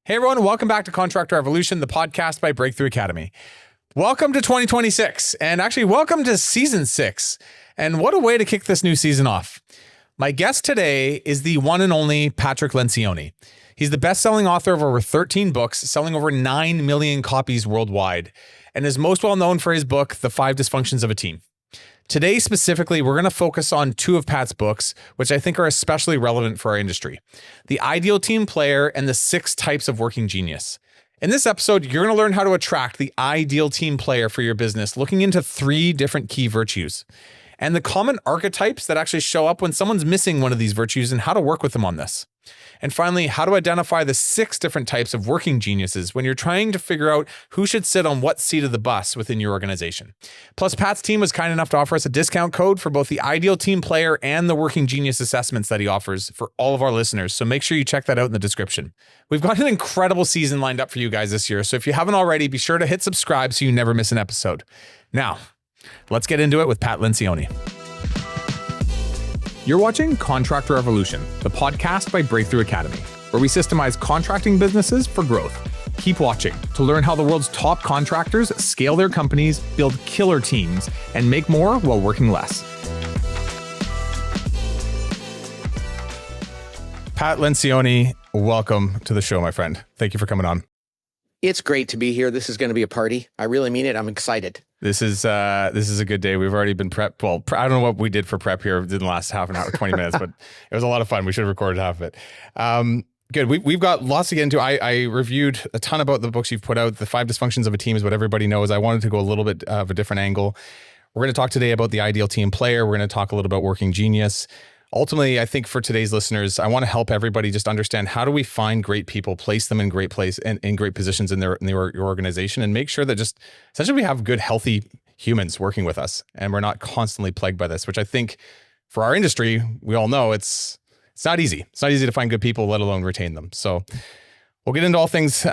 Hey everyone, welcome back to Contractor Evolution, the podcast by Breakthrough Academy. Welcome to 2026, and actually welcome to season 6. And what a way to kick this new season off. My guest today is the one and only Patrick Lencioni. He's the best-selling author of over 13 books, selling over 9 million copies worldwide, and is most well known for his book, The Five Dysfunctions of a Team. Today, specifically, we're going to focus on 2 of Pat's books, which I think are especially relevant for our industry: The Ideal Team Player and The 6 Types of Working Genius. In this episode, you're going to learn how to attract the ideal team player for your business, looking into 3 different key virtues and the common archetypes that actually show up when someone's missing one of these virtues and how to work with them on this. And finally, how to identify the 6 different types of working geniuses when you're trying to figure out who should sit on what seat of the bus within your organization. Plus, Pat's team was kind enough to offer us a discount code for both the Ideal Team Player and the Working Genius assessments that he offers for all of our listeners. So make sure you check that out in the description. We've got an incredible season lined up for you guys this year. So if you haven't already, be sure to hit subscribe so you never miss an episode. Now, let's get into it with Pat Lencioni. You're watching Contractor Evolution, the podcast by Breakthrough Academy, where we systemize contracting businesses for growth. Keep watching to learn how the world's top contractors scale their companies, build killer teams, and make more while working less. Pat Lencioni, welcome to the show, my friend. Thank you for coming on. It's great to be here. This is going to be a party. I really mean it. I'm excited. This is a good day. We've already been prepped. Well, I don't know what we did for prep here. It didn't last half an hour, 20 minutes, but it was a lot of fun. We should have recorded half of it. Good. We've got lots to get into. I reviewed a ton about the books you've put out. The Five Dysfunctions of a Team is what everybody knows. I wanted to go a little bit of a different angle. We're going to talk today about the Ideal Team Player. We're going to talk a little about Working Genius. Ultimately, I think for today's listeners, I want to help everybody just understand, how do we find great people, place them in great place and in great positions in your organization, and make sure that just essentially we have good, healthy humans working with us, and we're not constantly plagued by this, which I think for our industry, we all know it's not easy. It's not easy to find good people, let alone retain them. So we'll get into all things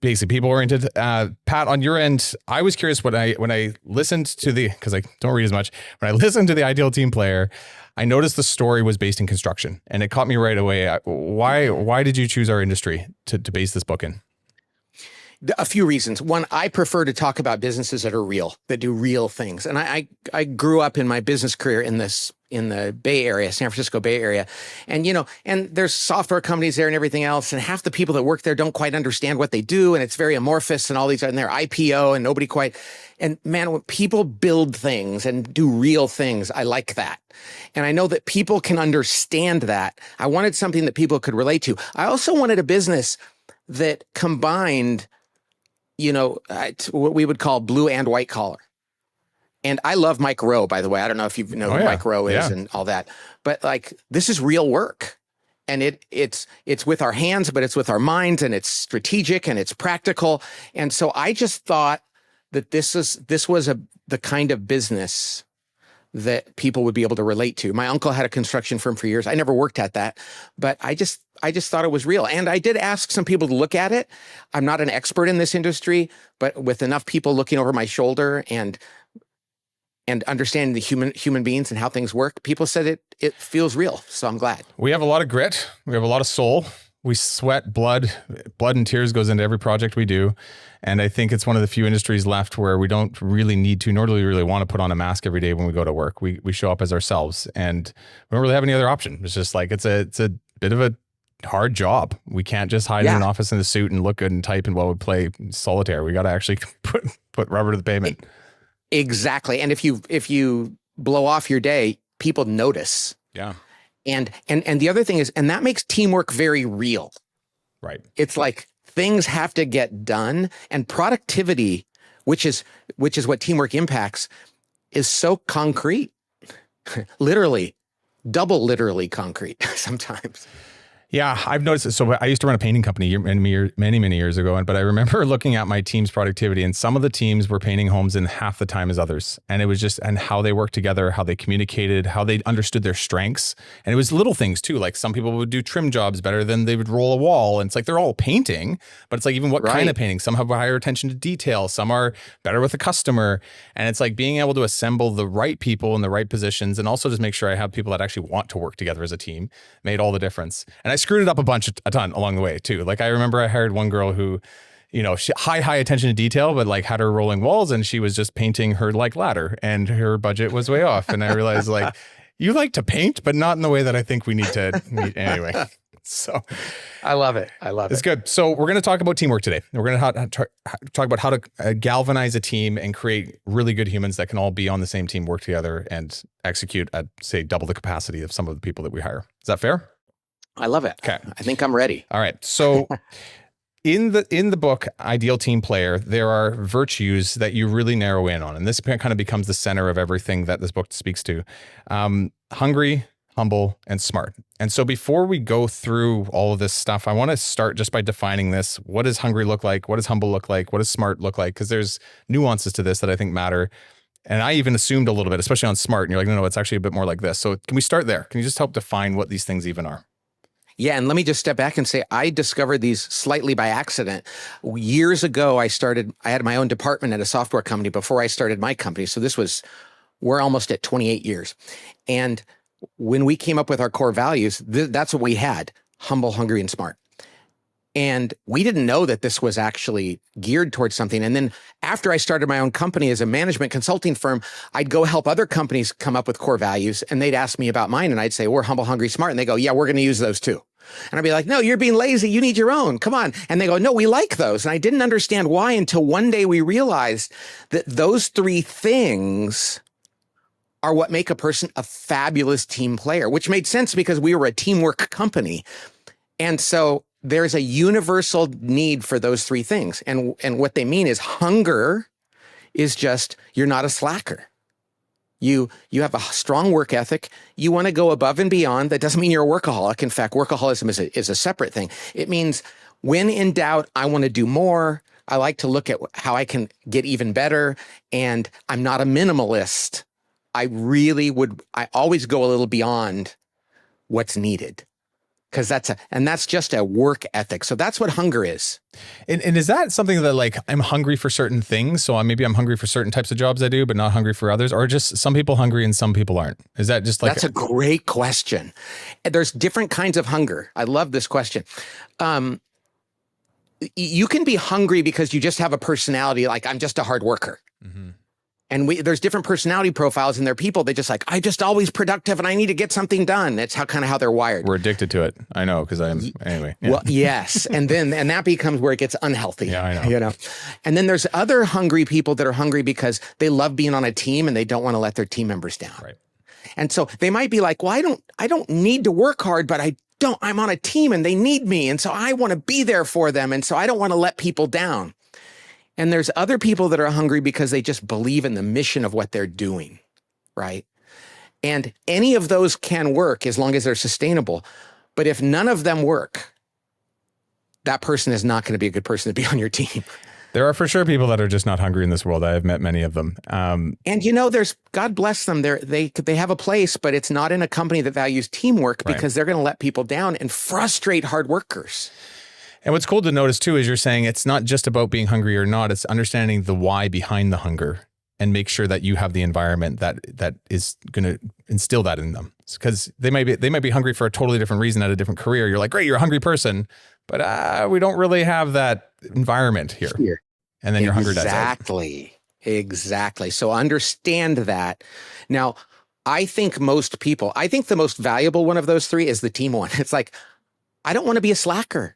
basically people oriented. Pat, on your end, I was curious when I listened to because I don't read as much, when I listened to the Ideal Team Player, I noticed the story was based in construction, and it caught me right away. Why did you choose our industry to base this book in? A few reasons. One, I prefer to talk about businesses that are real, that do real things. And I grew up in my business career in the Bay Area, San Francisco Bay Area. And, and there's software companies there and everything else. And half the people that work there don't quite understand what they do. And it's very amorphous and all these, and they're IPO and nobody quite. And man, when people build things and do real things, I like that. And I know that people can understand that. I wanted something that people could relate to. I also wanted a business that combined what we would call blue and white collar. And I love Mike Rowe, by the way. I don't know if you know who Mike Rowe is and all that, but this is real work, and it's with our hands, but it's with our minds, and it's strategic and it's practical. And so I just thought that this was the kind of business that people would be able to relate to. My uncle had a construction firm for years. I never worked at that, but I just thought it was real. And I did ask some people to look at it. I'm not an expert in this industry, but with enough people looking over my shoulder and understanding the human beings and how things work, people said it feels real. So I'm glad. We have a lot of grit. We have a lot of soul. We sweat blood and tears goes into every project we do. And I think it's one of the few industries left where we don't really need to, nor do we really want to put on a mask every day when we go to work. We show up as ourselves, and we don't really have any other option. It's just it's a bit of a hard job. We can't just hide in an office in a suit and look good and type and we play solitaire. We got to actually put rubber to the pavement. Exactly. And if you blow off your day, people notice. Yeah. And the other thing is, and that makes teamwork very real. Right. It's like things have to get done, and productivity, which is what teamwork impacts, is so concrete. Literally, double literally concrete sometimes. Yeah, I've noticed it. So I used to run a painting company many years ago, but I remember looking at my team's productivity, and some of the teams were painting homes in half the time as others. And it was just, and how they worked together, how they communicated, how they understood their strengths. And it was little things too. Like some people would do trim jobs better than they would roll a wall. And it's like, they're all painting, but it's like, even what kind of painting? Some have a higher attention to detail. Some are better with the customer. And it's like being able to assemble the right people in the right positions, and also just make sure I have people that actually want to work together as a team, made all the difference. And I screwed it up a ton along the way too. Like I remember I hired one girl who, she high attention to detail, but like had her rolling walls, and she was just painting her like ladder, and her budget was way off. And I realized like, you like to paint, but not in the way that I think we need to meet anyway. So I love it. It's good. So we're going to talk about teamwork today. We're going to talk about how to galvanize a team and create really good humans that can all be on the same team, work together, and execute at, say, double the capacity of some of the people that we hire. Is that fair? I love it. Okay. I think I'm ready. All right. So in the book, Ideal Team Player, there are virtues that you really narrow in on. And this kind of becomes the center of everything that this book speaks to. Hungry, humble, and smart. And so before we go through all of this stuff, I want to start just by defining this. What does hungry look like? What does humble look like? What does smart look like? Because there's nuances to this that I think matter. And I even assumed a little bit, especially on smart. And you're like, no, it's actually a bit more like this. So can we start there? Can you just help define what these things even are? Yeah, and let me just step back and say I discovered these slightly by accident. Years ago, I had my own department at a software company before I started my company. So we're almost at 28 years. And when we came up with our core values, that's what we had: humble, hungry, and smart. And we didn't know that this was actually geared towards something. And then after I started my own company as a management consulting firm, I'd go help other companies come up with core values, and they'd ask me about mine, and I'd say, we're humble, hungry, smart. And they go, yeah, we're going to use those too. And I'd be like, no, you're being lazy. You need your own. Come on. And they go, no, we like those. And I didn't understand why until one day we realized that those three things are what make a person a fabulous team player, which made sense because we were a teamwork company. And so there's a universal need for those three things. And what they mean is hunger is just, you're not a slacker. You have a strong work ethic. You want to go above and beyond. That doesn't mean you're a workaholic. In fact, workaholism is a separate thing. It means when in doubt, I want to do more. I like to look at how I can get even better. And I'm not a minimalist. I always go a little beyond what's needed. Because that's just a work ethic. So that's what hunger is. And is that something that like I'm hungry for certain things? So maybe I'm hungry for certain types of jobs I do, but not hungry for others, or just some people hungry and some people aren't? Is that just like that's a great question? There's different kinds of hunger. I love this question. You can be hungry because you just have a personality like I'm just a hard worker. Mm-hmm. And there's different personality profiles, and there are people that just like, I'm just always productive and I need to get something done. That's how they're wired. We're addicted to it. I know, because anyway. Yeah. Well, yes. And that becomes where it gets unhealthy. Yeah, I know. And then there's other hungry people that are hungry because they love being on a team and they don't want to let their team members down. Right. And so they might be like, well, I don't need to work hard, but I'm on a team and they need me. And so I want to be there for them. And so I don't want to let people down. And there's other people that are hungry because they just believe in the mission of what they're doing, right? And any of those can work as long as they're sustainable. But if none of them work, that person is not going to be a good person to be on your team. There are for sure people that are just not hungry in this world. I have met many of them. And there's, God bless them. They have a place, but it's not in a company that values teamwork because they're going to let people down and frustrate hard workers. And what's cool to notice too is you're saying it's not just about being hungry or not, it's understanding the why behind the hunger and make sure that you have the environment that is going to instill that in them. Because they might be hungry for a totally different reason at a different career. You're like, great, you're a hungry person, but we don't really have that environment here. And then your hunger dies out. Exactly. So understand that. Now, I think the most valuable one of those three is the team one. It's like, I don't want to be a slacker.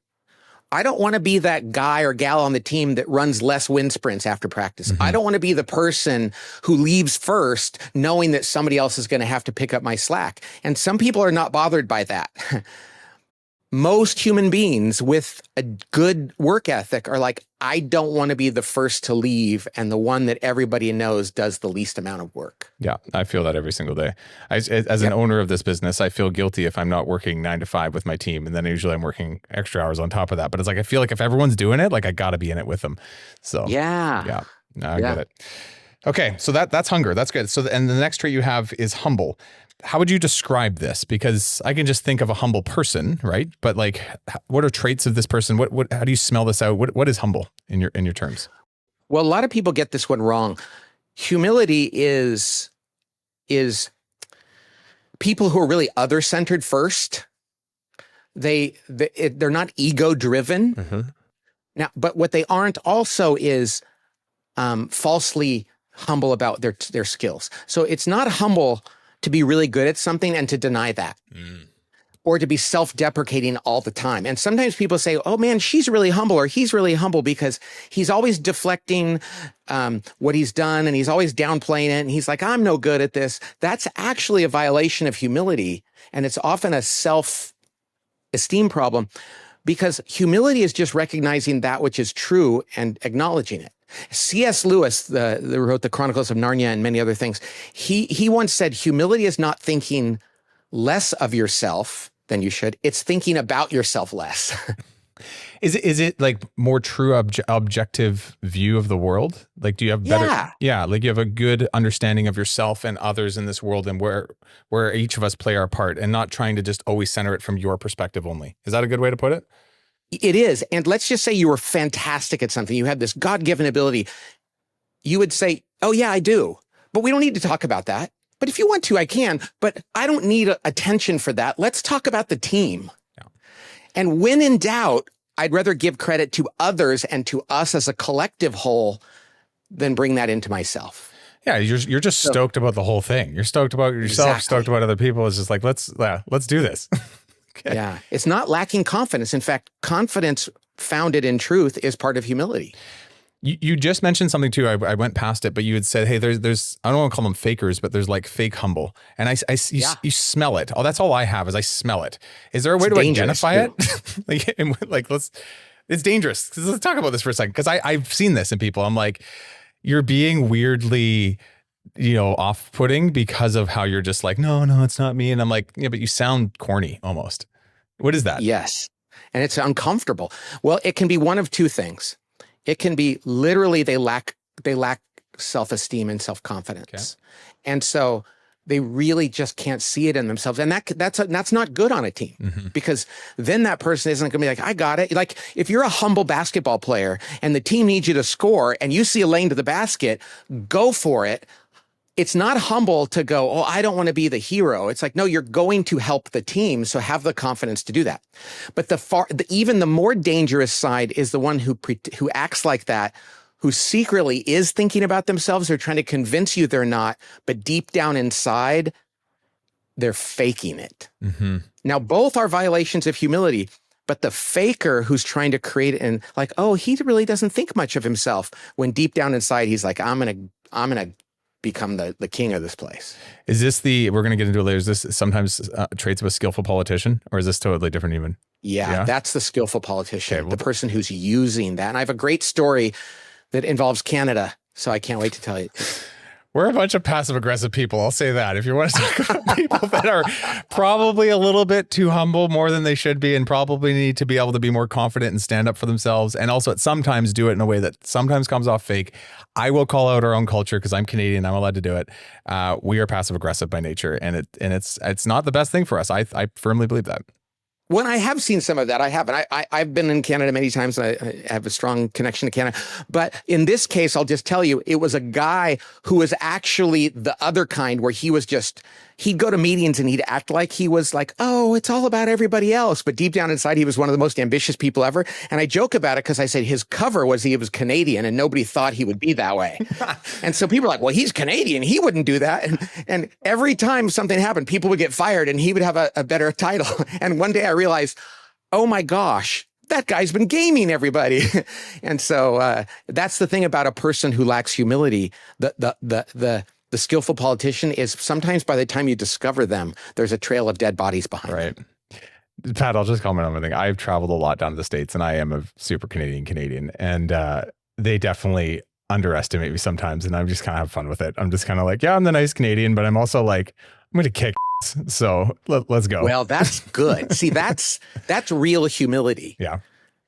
I don't want to be that guy or gal on the team that runs less wind sprints after practice. Mm-hmm. I don't want to be the person who leaves first knowing that somebody else is going to have to pick up my slack. And some people are not bothered by that. Most human beings with a good work ethic are like, I don't want to be the first to leave and the one that everybody knows does the least amount of work. Yeah, I feel that every single day. As an owner of this business, I feel guilty if I'm not working 9 to 5 with my team. And then usually I'm working extra hours on top of that. But it's like, I feel like if everyone's doing it, like I got to be in it with them. So yeah, no, I get it. Okay, so that's hunger. That's good. So, and the next trait you have is humble. How would you describe this? Because I can just think of a humble person, right? But like, what are traits of this person? How do you smell this out? What is humble in your terms? Well, a lot of people get this one wrong. Humility is people who are really other-centered first. they're not ego driven. Now, but what they aren't also is falsely humble about their skills. So it's not humble to be really good at something and to deny that. Or to be self-deprecating all the time. And sometimes people say, oh man, she's really humble or he's really humble because he's always deflecting what he's done and he's always downplaying it. And he's like, I'm no good at this. That's actually a violation of humility. And it's often a self-esteem problem because humility is just recognizing that which is true and acknowledging it. C.S. Lewis, who wrote the Chronicles of Narnia and many other things, he once said, humility is not thinking less of yourself than you should. It's thinking about yourself less. Is it like more true objective view of the world? Like, do you have better? Yeah. Like you have a good understanding of yourself and others in this world and where each of us play our part and not trying to just always center it from your perspective only. Is that a good way to put it? It is. And let's just say you were fantastic at something. You had this God-given ability. You would say, oh yeah, I do. But we don't need to talk about that. But if you want to, I can, but I don't need attention for that. Let's talk about the team. Yeah. And when in doubt, I'd rather give credit to others and to us as a collective whole than bring that into myself. Yeah, you're just stoked about the whole thing. You're stoked about yourself, exactly. Stoked about other people. It's just like, let's do this. Okay. Yeah, it's not lacking confidence. In fact, confidence founded in truth is part of humility. You just mentioned something too. I went past it, but you had said, hey, there's I don't want to call them fakers, but there's like fake humble. And you smell it. Oh, that's all I have is I smell it. Is there a way to identify it? It's dangerous. Let's talk about this for a second. Cause I've seen this in people. I'm like, you're being weirdly, off-putting because of how you're just like, no, it's not me. And I'm like, yeah, but you sound corny almost. What is that? Yes. And it's uncomfortable. Well, it can be one of two things. It can be literally they lack self-esteem and self-confidence. Okay. And so they really just can't see it in themselves. And that's not good on a team because then that person isn't going to be like, I got it. Like if you're a humble basketball player and the team needs you to score and you see a lane to the basket, go for it. It's not humble to go, oh, I don't want to be the hero. It's like, no, you're going to help the team. So have the confidence to do that. But even the more dangerous side is the one who acts like that, who secretly is thinking about themselves. They're trying to convince you they're not, but deep down inside, they're faking it. Now, both are violations of humility, but the faker who's trying to create it and like, oh, he really doesn't think much of himself when deep down inside, he's like, I'm going to become the king of this place. Is this we're going to get into it later, is this sometimes traits of a skillful politician, or is this totally different even? Yeah, that's the skillful politician, the person who's using that. And I have a great story that involves Canada, so I can't wait to tell you. We're a bunch of passive-aggressive people. I'll say that. If you want to talk about people that are probably a little bit too humble, more than they should be, and probably need to be able to be more confident and stand up for themselves, and also at sometimes do it in a way that sometimes comes off fake, I will call out our own culture because I'm Canadian. I'm allowed to do it. We are passive-aggressive by nature, and it's not the best thing for us. I firmly believe that. When I have seen some of that, I have. And I've been in Canada many times. I have a strong connection to Canada. But in this case, I'll just tell you, it was a guy who was actually the other kind where he'd go to meetings and he'd act like he was like, oh, it's all about everybody else. But deep down inside, he was one of the most ambitious people ever. And I joke about it because I said his cover was he was Canadian and nobody thought he would be that way. And so people are like, well, he's Canadian. He wouldn't do that. And every time something happened, people would get fired and he would have a better title. And one day I realized, oh my gosh, that guy's been gaming everybody. And so that's the thing about a person who lacks humility. The skillful politician is sometimes by the time you discover them, there's a trail of dead bodies behind them. Pat, I'll just comment on one thing. I've traveled a lot down to the States and I am a super Canadian. And they definitely underestimate me sometimes. And I'm just kind of have fun with it. I'm just kind of like, yeah, I'm the nice Canadian, but I'm also like, I'm going to kick. So let's go. Well, that's good. See, that's real humility. Yeah.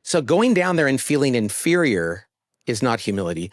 So going down there and feeling inferior is not humility.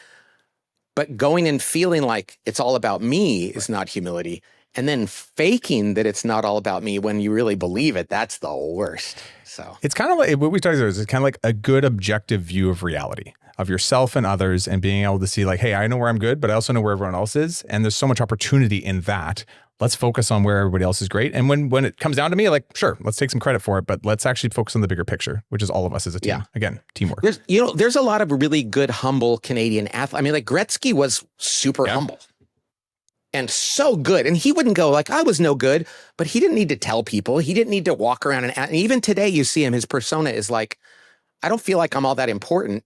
But going and feeling like it's all about me is not humility. And then faking that it's not all about me when you really believe it, that's the worst. So it's kind of like what we talked about. It's kind of like a good objective view of reality. of yourself and others, and being able to see like, hey, I know where I'm good, but I also know where everyone else is. And there's so much opportunity in that. Let's focus on where everybody else is great. And when it comes down to me, like, sure, let's take some credit for it, but let's actually focus on the bigger picture, which is all of us as a team. Yeah. Again, teamwork. There's a lot of really good, humble Canadian athletes. I mean, like Gretzky was super humble and so good. And he wouldn't go like, I was no good, but he didn't need to tell people. He didn't need to walk around and even today you see him, his persona is like, I don't feel like I'm all that important,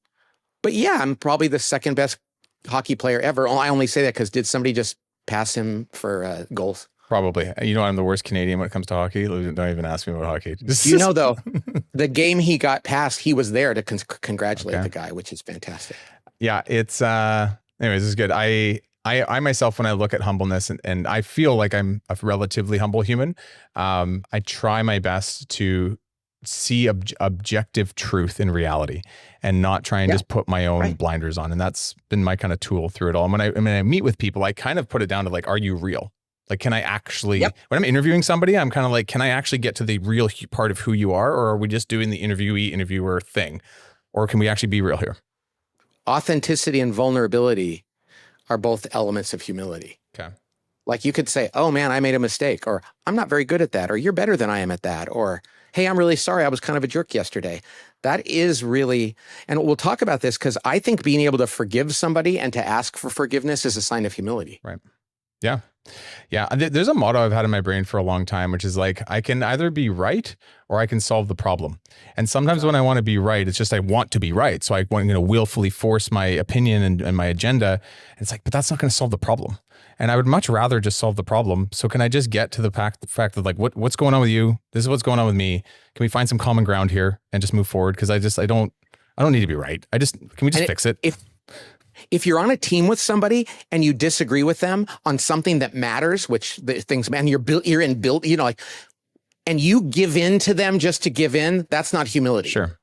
but yeah, I'm probably the second best hockey player ever. I only say that because did somebody just pass him for goals? Probably. You know, I'm the worst Canadian when it comes to hockey. Don't even ask me about hockey. You know, though, the game he got past, he was there to congratulate the guy, which is fantastic. Yeah, it's anyways, this is good. I myself, when I look at humbleness and I feel like I'm a relatively humble human, I try my best to see objective truth in reality and not try and just put my own blinders on. And that's been my kind of tool through it all. And when I meet with people, I kind of put it down to like, are you real? Like, can I actually, when I'm interviewing somebody, I'm kind of like, can I actually get to the real part of who you are? Or are we just doing the interviewer thing? Or can we actually be real here? Authenticity and vulnerability are both elements of humility. Okay. Like you could say, oh man, I made a mistake, or I'm not very good at that, or you're better than I am at that, or hey, I'm really sorry, I was kind of a jerk yesterday. That is really, and we'll talk about this because I think being able to forgive somebody and to ask for forgiveness is a sign of humility. Right. Yeah. Yeah. There's a motto I've had in my brain for a long time, which is like, I can either be right or I can solve the problem. And sometimes when I want to be right, it's just, I want to be right. So I want to willfully force my opinion and my agenda. And it's like, but that's not going to solve the problem. And I would much rather just solve the problem. So can I just get to the fact of like, what's going on with you? This is what's going on with me. Can we find some common ground here and just move forward? Cause I don't need to be right. Can we just fix it? If you're on a team with somebody and you disagree with them on something that matters, which the things, man, and you give in to them just to give in, that's not humility. Sure.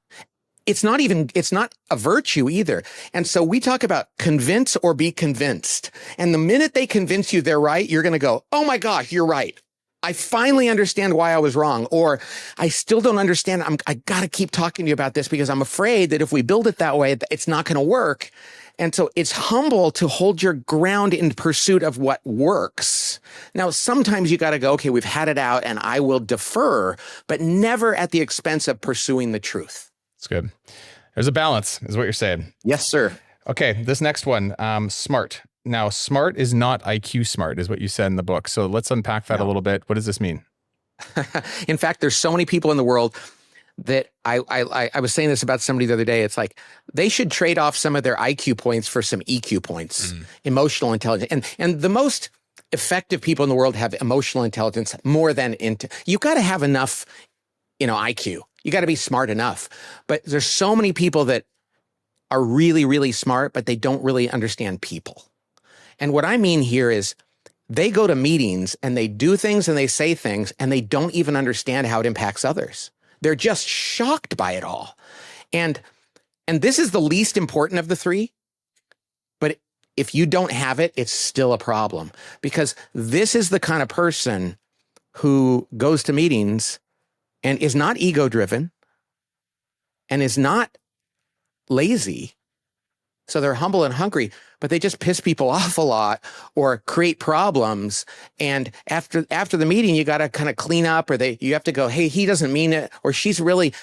It's not a virtue either. And so we talk about convince or be convinced. And the minute they convince you they're right, you're going to go, oh my gosh, you're right. I finally understand why I was wrong. Or I still don't understand. I got to keep talking to you about this because I'm afraid that if we build it that way, it's not going to work. And so it's humble to hold your ground in pursuit of what works. Now, sometimes you got to go, okay, we've had it out and I will defer, but never at the expense of pursuing the truth. It's good. There's a balance is what you're saying. Yes, sir. Okay. This next one, smart. Now, smart is not IQ smart is what you said in the book. So let's unpack that a little bit. What does this mean? In fact, there's so many people in the world that I was saying this about somebody the other day. It's like they should trade off some of their IQ points for some EQ points, emotional intelligence. And the most effective people in the world have emotional intelligence more than you got to have enough, IQ. You got to be smart enough. But there's so many people that are really, really smart, but they don't really understand people. And what I mean here is they go to meetings and they do things and they say things and they don't even understand how it impacts others. They're just shocked by it all. And this is the least important of the three. But if you don't have it, it's still a problem because this is the kind of person who goes to meetings and is not ego-driven and is not lazy. So they're humble and hungry, but they just piss people off a lot or create problems. And after the meeting, you got to kind of clean up, or you have to go, hey, he doesn't mean it, or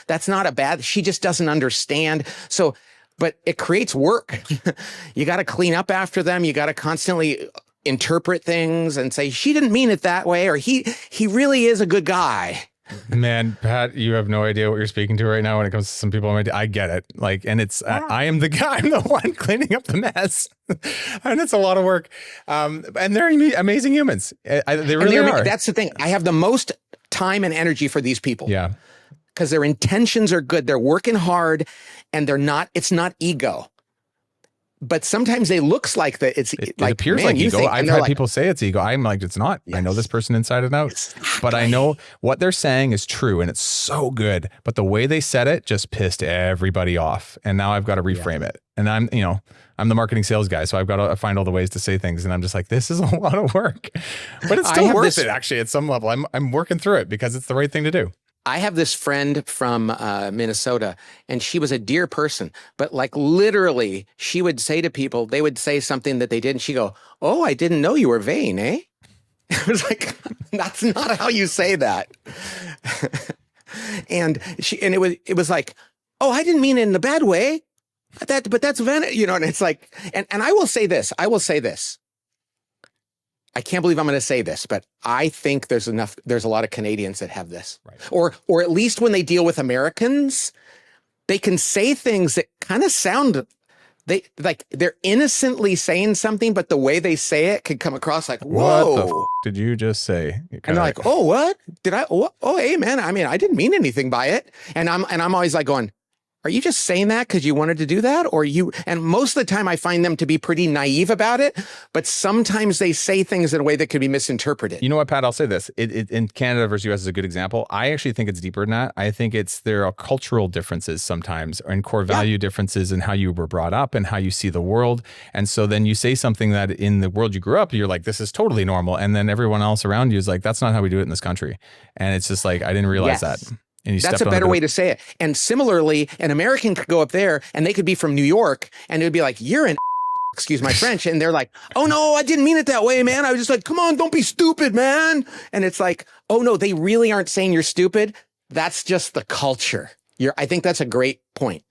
that's not a bad, she just doesn't understand. So, but it creates work. You got to clean up after them. You got to constantly interpret things and say, she didn't mean it that way, or he really is a good guy. Man, Pat, you have no idea what you're speaking to right now when it comes to some people. I get it. Like, and it's, I am the guy, I'm the one cleaning up the mess. And it's a lot of work. And they're amazing humans. They really are. That's the thing. I have the most time and energy for these people. Yeah. Because their intentions are good. They're working hard and it's not ego. But sometimes it looks like that. It appears like ego. I've had people say it's ego. I'm like, it's not. Yes. I know this person inside and out, but I know what they're saying is true and it's so good. But the way they said it just pissed everybody off. And now I've got to reframe it. And I'm the marketing sales guy. So I've got to find all the ways to say things. And I'm just like, this is a lot of work, but it's still worth it actually at some level. I'm working through it because it's the right thing to do. I have this friend from Minnesota, and she was a dear person, but like literally, she would say to people, they would say something that they did, and she'd go, "Oh, I didn't know you were vain, eh?" It was like, that's not how you say that. and it was like, "Oh, I didn't mean it in a bad way. But that's vanity, you know." And it's like, and I will say this. I can't believe I'm going to say this, but I think there's a lot of Canadians that have this, right. Or at least when they deal with Americans, they can say things that kind of sound, they're innocently saying something, but the way they say it could come across like, whoa. What the did you just say? And they're like, oh, what did I, oh, hey man, I mean, I didn't mean anything by it. And I'm always like going, are you just saying that because you wanted to do that? And most of the time I find them to be pretty naive about it, but sometimes they say things in a way that could be misinterpreted. You know what, Pat, I'll say this. In Canada versus US is a good example. I actually think it's deeper than that. I think there are cultural differences sometimes and core value differences in how you were brought up and how you see the world. And so then you say something that in the world you grew up, you're like, this is totally normal. And then everyone else around you is like, that's not how we do it in this country. And it's just like, I didn't realize that. That's a better way to say it. And similarly, an American could go up there and they could be from New York and it would be like, you're an excuse my French. And they're like, oh no, I didn't mean it that way, man. I was just like, come on, don't be stupid, man. And it's like, oh no, they really aren't saying you're stupid. That's just the culture. I think that's a great point.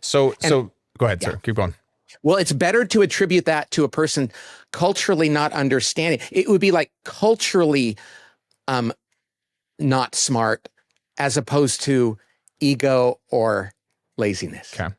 So go ahead, sir. Keep going. Well, it's better to attribute that to a person culturally not understanding. It would be like culturally not smart, as opposed to ego or laziness. Okay.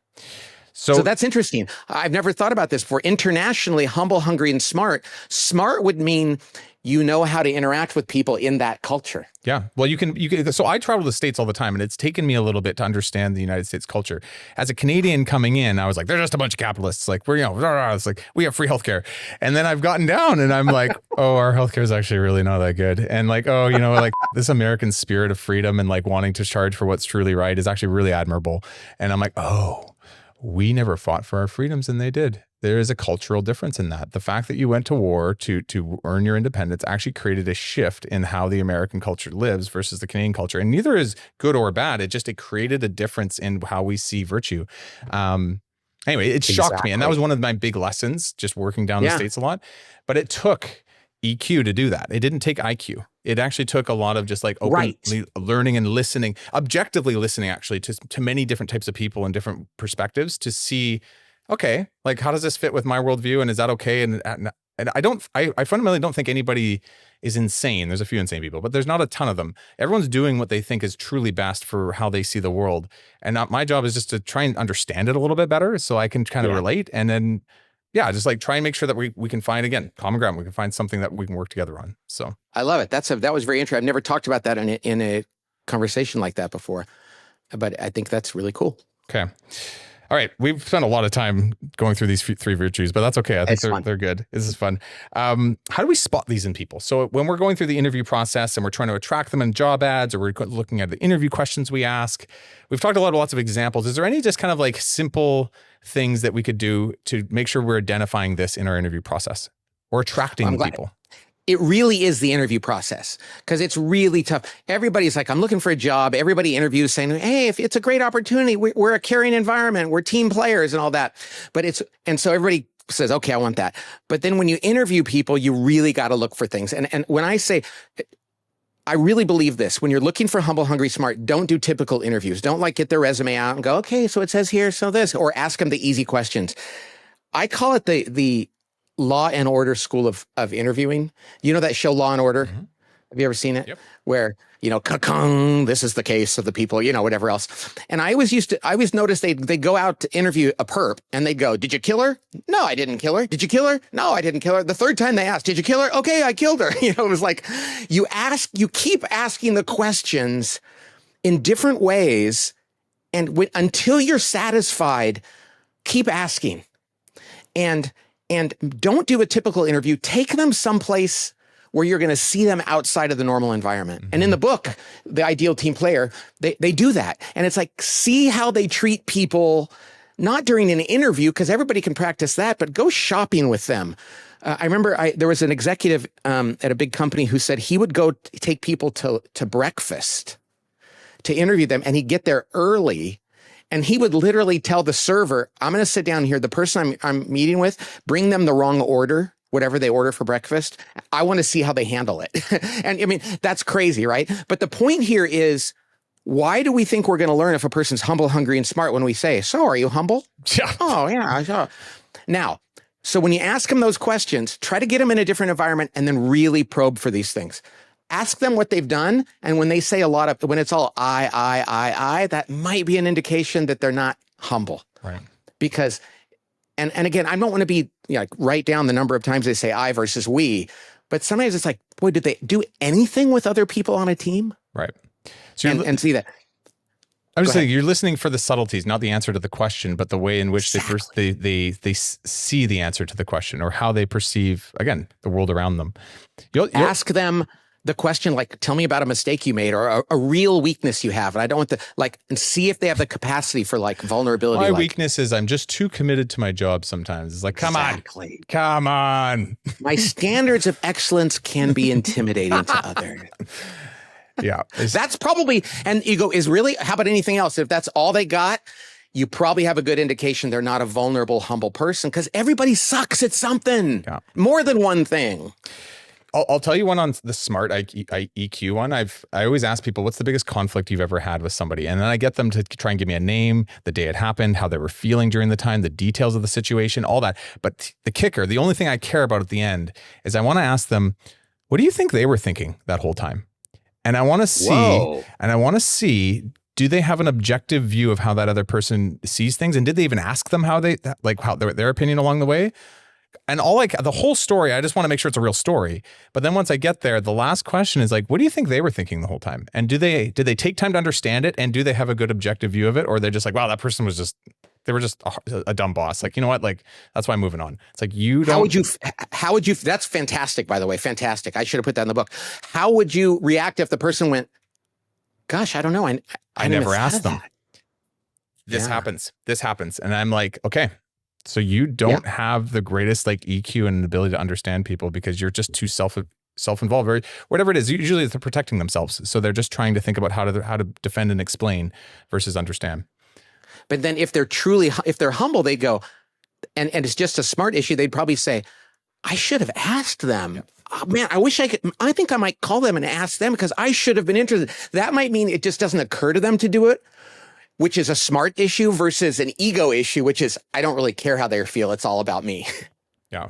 So that's interesting. I've never thought about this before. Internationally, humble, hungry, and smart. Smart would mean you know how to interact with people in that culture. Yeah. Well, you can. So I travel to the States all the time, and it's taken me a little bit to understand the United States culture. As a Canadian coming in, I was like, they're just a bunch of capitalists. Like it's like we have free healthcare. And then I've gotten down and I'm like, oh, our healthcare is actually really not that good. And like, oh, like this American spirit of freedom and like wanting to charge for what's truly right is actually really admirable. And I'm like, oh, we never fought for our freedoms and they did. There is a cultural difference in that. The fact that you went to war to earn your independence actually created a shift in how the American culture lives versus the Canadian culture. And neither is good or bad. It created a difference in how we see virtue. Anyway, it shocked me. And that was one of my big lessons, just working down the States a lot. But it took EQ to do that. It didn't take IQ. It actually took a lot of just like openly learning and listening, objectively listening actually to many different types of people and different perspectives to see, okay, like how does this fit with my worldview and is that okay? And I fundamentally don't think anybody is insane. There's a few insane people, but there's not a ton of them. Everyone's doing what they think is truly best for how they see the world. And my job is just to try and understand it a little bit better so I can kind of relate and then just like try and make sure that we can find, again, common ground. We can find something that we can work together on. So I love it. That was very interesting. I've never talked about that in a conversation like that before, but I think that's really cool. Okay. All right. We've spent a lot of time going through these three virtues, but that's okay. I think they're good. This is fun. How do we spot these in people? So when we're going through the interview process and we're trying to attract them in job ads, or we're looking at the interview questions we ask, we've talked lots of examples. Is there any just kind of like simple things that we could do to make sure we're identifying this in our interview process or attracting people? It really is the interview process because it's really tough. Everybody's like, I'm looking for a job. Everybody interviews saying, hey, if it's a great opportunity, we're a caring environment, we're team players and all that. And so everybody says, okay, I want that. But then when you interview people, you really got to look for things. And when I say, I really believe this, when you're looking for humble, hungry, smart, don't do typical interviews. Don't like get their resume out and go, okay, so it says here, so this, or ask them the easy questions. I call it the Law and Order school of interviewing. You know that show Law and Order? Mm-hmm. Have you ever seen it? Yep. Where, this is the case of the people, whatever else. And I always noticed they go out to interview a perp and they'd go, did you kill her? No, I didn't kill her. Did you kill her? No, I didn't kill her. The third time they asked, did you kill her? Okay, I killed her. It was like, you keep asking the questions in different ways. And until you're satisfied, keep asking. And don't do a typical interview. Take them someplace where you're going to see them outside of the normal environment. Mm-hmm. And in the book, The Ideal Team Player, they do that. And it's like, see how they treat people, not during an interview, because everybody can practice that, but go shopping with them. I remember there was an executive at a big company who said he would go take people to breakfast to interview them, and he'd get there early. And he would literally tell the server, I'm going to sit down here. The person I'm meeting with, bring them the wrong order, whatever they order for breakfast. I want to see how they handle it. And I mean, that's crazy, right? But the point here is, why do we think we're going to learn if a person's humble, hungry, and smart when we say, so are you humble? Yeah. Oh, yeah. Now, so when you ask them those questions, try to get them in a different environment and then really probe for these things. Ask them what they've done. And when they say when it's all I, that might be an indication that they're not humble. Right. Because, and again, I don't want to be, like, write down the number of times they say I versus we, but sometimes it's like, boy, did they do anything with other people on a team? Right. So and see that. I'm just saying, you're listening for the subtleties, not the answer to the question, but the way in which they see the answer to the question, or how they perceive, again, the world around them. You'll ask them the question, like, tell me about a mistake you made, or a real weakness you have. And I don't want and see if they have the capacity for, like, vulnerability. My weakness is I'm just too committed to my job sometimes. It's like, come on. My standards of excellence can be intimidating to others. Yeah. That's probably, and you go, how about anything else? If that's all they got, you probably have a good indication they're not a vulnerable, humble person, because everybody sucks at something. Yeah. More than one thing. I'll tell you one on the smart EQ one. I always ask people, what's the biggest conflict you've ever had with somebody? And then I get them to try and give me a name, the day it happened, how they were feeling during the time, the details of the situation, all that. But the kicker, the only thing I care about at the end is I want to ask them, what do you think they were thinking that whole time? And I want to see, do they have an objective view of how that other person sees things? And did they even ask them how their opinion along the way? And the whole story, I just want to make sure it's a real story. But then once I get there, the last question is like, what do you think they were thinking the whole time? And did they take time to understand it? And do they have a good objective view of it? Or they're just like, wow, that person was they were just a dumb boss. Like, you know what? Like, that's why I'm moving on. It's like, how would you, that's fantastic, by the way. Fantastic. I should have put that in the book. How would you react if the person went, gosh, I don't know. I never asked them. This happens. And I'm like, okay, so you don't have the greatest, like, EQ and ability to understand people because you're just too self-involved, or whatever it is. Usually they're protecting themselves. So they're just trying to think about how to defend and explain versus understand. But then if they're humble, they go, and it's just a smart issue, they'd probably say, I should have asked them. Yep. Oh, man, I think I might call them and ask them because I should have been interested. That might mean it just doesn't occur to them to do it, which is a smart issue versus an ego issue, which is, I don't really care how they feel. It's all about me. Yeah.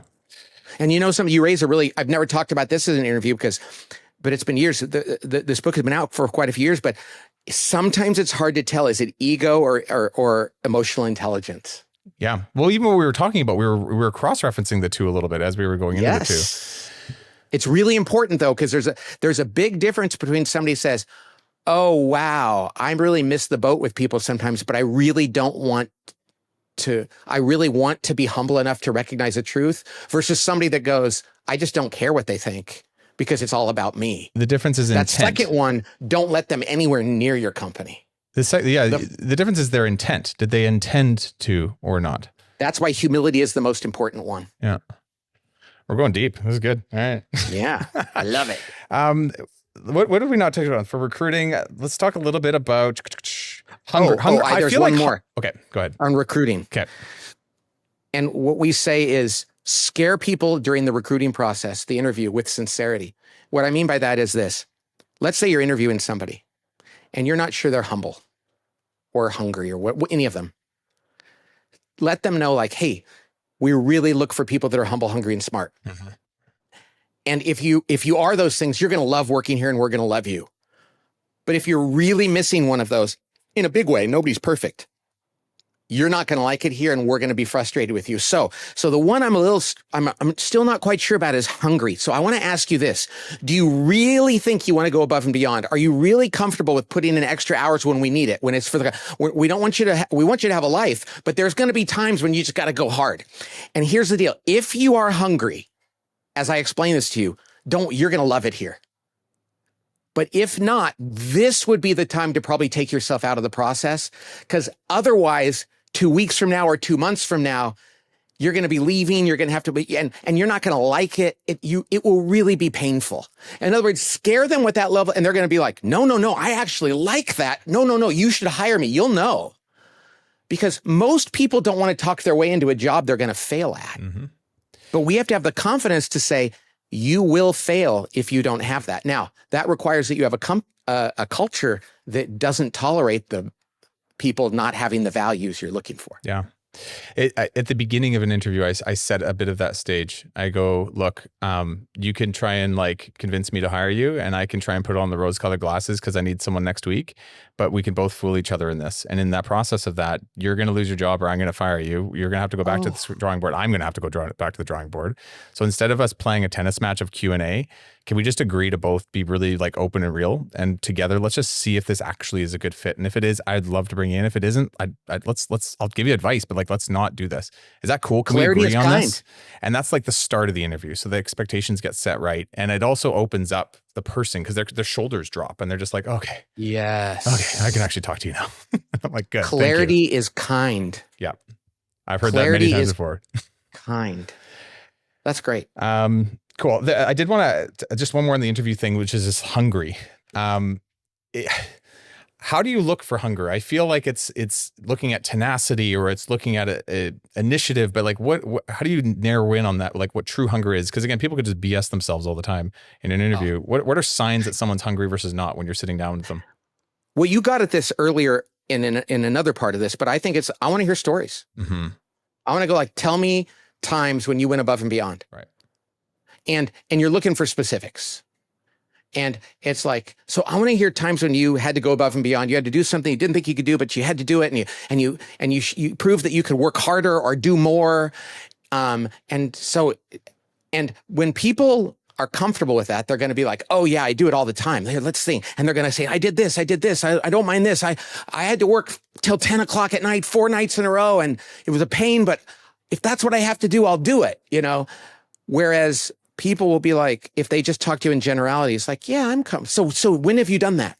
And you raise I've never talked about this in an interview but it's been years. This book has been out for quite a few years, but sometimes it's hard to tell, is it ego or emotional intelligence? Yeah. Well, even what we were talking about, we were cross-referencing the two a little bit as we were going into the two. It's really important, though, because there's a big difference between somebody says, oh, wow, I really miss the boat with people sometimes, but I really want to be humble enough to recognize the truth, versus somebody that goes, I just don't care what they think because it's all about me. The difference is intent. That second one, don't let them anywhere near your company. The difference is their intent. Did they intend to or not? That's why humility is the most important one. Yeah. We're going deep. This is good. All right. Yeah. I love it. What did we not talk about for recruiting? Let's talk a little bit about hunger. There's one more. Okay, go ahead. On recruiting. Okay. And what we say is scare people during the recruiting process, the interview, with sincerity. What I mean by that is this. Let's say you're interviewing somebody and you're not sure they're humble or hungry or any of them. Let them know, like, hey, we really look for people that are humble, hungry, and smart. Mm-hmm. And if you are those things, you're going to love working here and we're going to love you. But if you're really missing one of those, in a big way, nobody's perfect. You're not going to like it here and we're going to be frustrated with you. So the one I'm still not quite sure about is hungry. So I want to ask you this. Do you really think you want to go above and beyond? Are you really comfortable with putting in extra hours when we need it? When it's we don't want you to, we want you to have a life, but there's going to be times when you just got to go hard. And here's the deal. If you are hungry, as I explain this to you, you're going to love it here. But if not, this would be the time to probably take yourself out of the process, because otherwise 2 weeks from now or 2 months from now, You're going to be leaving. You're going to have to be, and you're not going to like it. It will really be painful. In other words, scare them with that level, and they're going to be like, no, I actually like that. No, you should hire me. You'll know. Because most people don't want to talk their way into a job they're going to fail at. Mm-hmm. But we have to have the confidence to say, you will fail if you don't have that. Now, that requires that you have a culture that doesn't tolerate the people not having the values you're looking for. Yeah. At the beginning of an interview, I set a bit of that stage. I go, look, you can try and like convince me to hire you, and I can try and put on the rose-colored glasses because I need someone next week, but we can both fool each other in this. And in that process of that, you're going to lose your job or I'm going to fire you. You're going to have to go back to the drawing board. I'm going to have to go back to the drawing board. So instead of us playing a tennis match of Q&A, can we just agree to both be really like open and real, and together, let's just see if this actually is a good fit. And if it is, I'd love to bring you in. If it isn't, I'll give you advice, but like, let's not do this. Is that cool? Can Clarity we agree on kind. this? And that's like the start of the interview. So the expectations get set right. And it also opens up the person because their shoulders drop and they're just like, okay. Yes. Okay, I can actually talk to you now. I'm like, good. Clarity is kind. Yeah. I've heard that many times before. Kind. That's great. Cool. I did want to just one more on the interview thing, which is this hungry. How do you look for hunger? I feel like it's looking at tenacity or it's looking at a initiative, but like what how do you narrow in on that? Like what true hunger is? Because again, people could just BS themselves all the time in an interview. What are signs that someone's hungry versus not when you're sitting down with them? Well, you got at this earlier in another part of this, but I think I want to hear stories. Mm-hmm. I want to go like, tell me times when you went above and beyond. Right. And you're looking for specifics. And it's like, so I want to hear times when you had to go above and beyond. You had to do something you didn't think you could do, but you had to do it. And you proved that you could work harder or do more. And when people are comfortable with that, they're going to be like, oh yeah, I do it all the time. Let's think. And they're going to say, I did this. I don't mind this. I had to work till 10 o'clock at night, 4 nights in a row. And it was a pain, but if that's what I have to do, I'll do it, Whereas people will be like, if they just talk to you in generality, it's like, yeah, I'm coming. So when have you done that?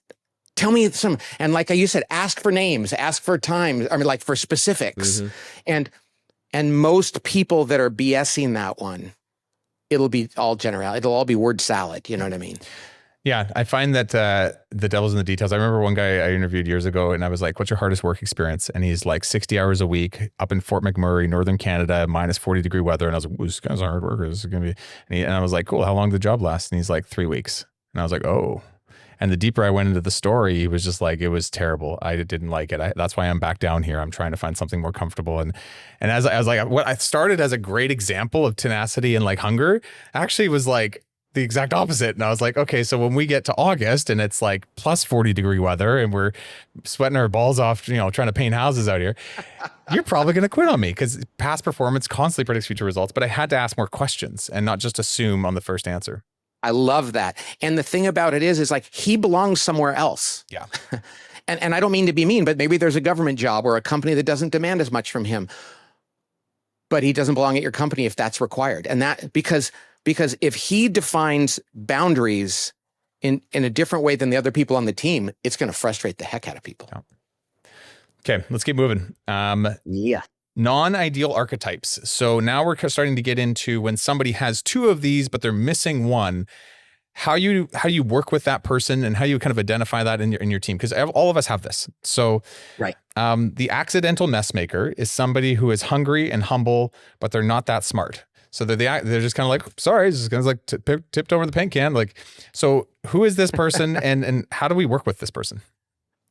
Tell me some. And like you said, ask for names, ask for times. I mean, like for specifics. Mm-hmm. And most people that are BSing that one, it'll be all general. It'll all be word salad. You know what I mean? Yeah, I find that the devil's in the details. I remember one guy I interviewed years ago, and I was like, what's your hardest work experience? And he's like 60 hours a week up in Fort McMurray, Northern Canada, minus 40-degree weather. And I was like, this guy's a hard worker. This is going to be, and I was like, cool, how long did the job last? And he's like, 3 weeks. And I was like, oh. And the deeper I went into the story, he was just like, it was terrible. I didn't like it. That's why I'm back down here. I'm trying to find something more comfortable. And as I was like, what I started as a great example of tenacity and like hunger actually was like, the exact opposite. And I was like, okay, so when we get to August and it's like plus 40-degree weather and we're sweating our balls off, trying to paint houses out here, you're probably going to quit on me because past performance constantly predicts future results. But I had to ask more questions and not just assume on the first answer. I love that. And the thing about it is like, he belongs somewhere else. Yeah. And I don't mean to be mean, but maybe there's a government job or a company that doesn't demand as much from him, but he doesn't belong at your company if that's required. And that because if he defines boundaries in a different way than the other people on the team, it's going to frustrate the heck out of people. Yeah. Okay, let's keep moving. Yeah. Non-ideal archetypes. So now we're starting to get into when somebody has 2 of these, but they're missing one. How you work with that person and how you kind of identify that in your team, because all of us have this. So right. The accidental mess maker is somebody who is hungry and humble, but they're not that smart. So they're just kind of like, sorry, just kind of like tipped over the paint can. Like, so who is this person and how do we work with this person?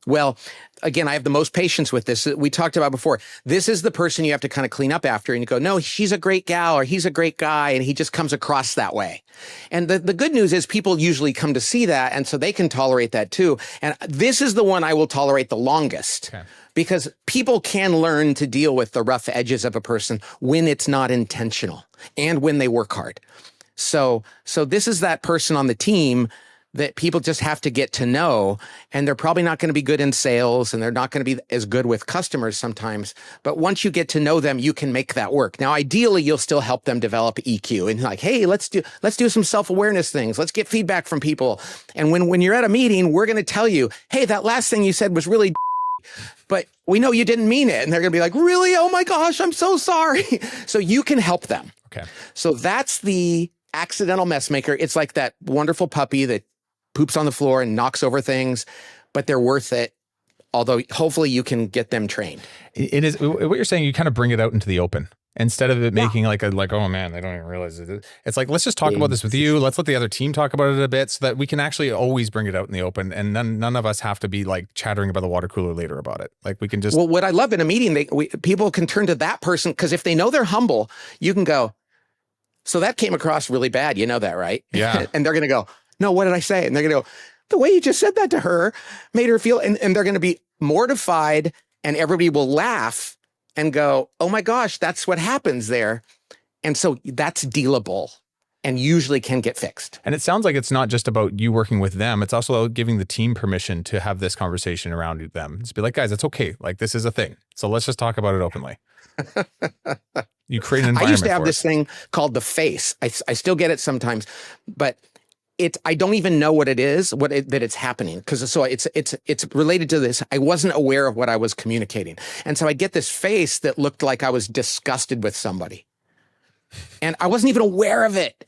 Well, again, I have the most patience with this. We talked about before. This is the person you have to kind of clean up after and you go, no, she's a great gal or he's a great guy. And he just comes across that way. And the good news is people usually come to see that. And so they can tolerate that too. And this is the one I will tolerate the longest. Okay. Because people can learn to deal with the rough edges of a person when it's not intentional and when they work hard. So this is that person on the team that people just have to get to know, and they're probably not going to be good in sales and they're not going to be as good with customers sometimes. But once you get to know them, you can make that work. Now, ideally, you'll still help them develop EQ and like, hey, let's do some self-awareness things. Let's get feedback from people. And when you're at a meeting, we're going to tell you, hey, that last thing you said was really but we know you didn't mean it. And they're going to be like, really? Oh my gosh, I'm so sorry. So you can help them. Okay. So that's the accidental mess maker. It's like that wonderful puppy that poops on the floor and knocks over things, but they're worth it. Although hopefully you can get them trained. It is what you're saying. You kind of bring it out into the open instead of it making like, oh man, I don't even realize it. It's like, let's just talk about this with you. Let's let the other team talk about it a bit so that we can actually always bring it out in the open. And none of us have to be like chattering about the water cooler later about it. Like we can just. Well, what I love in a meeting, people can turn to that person because if they know they're humble, you can go, so that came across really bad. You know that, right? Yeah. And they're going to go, no, what did I say? And they're going to go, the way you just said that to her made her feel, and they're going to be mortified, and everybody will laugh and go, oh my gosh, that's what happens there. And so that's dealable and usually can get fixed. And it sounds like it's not just about you working with them. It's also giving the team permission to have this conversation around them. Just be like, guys, it's okay. Like this is a thing. So let's just talk about it openly. You create an environment. I used to have this thing called the face. I still get it sometimes, but I don't even know what it is, that it's happening. Because so it's related to this. I wasn't aware of what I was communicating. And so I get this face that looked like I was disgusted with somebody. And I wasn't even aware of it.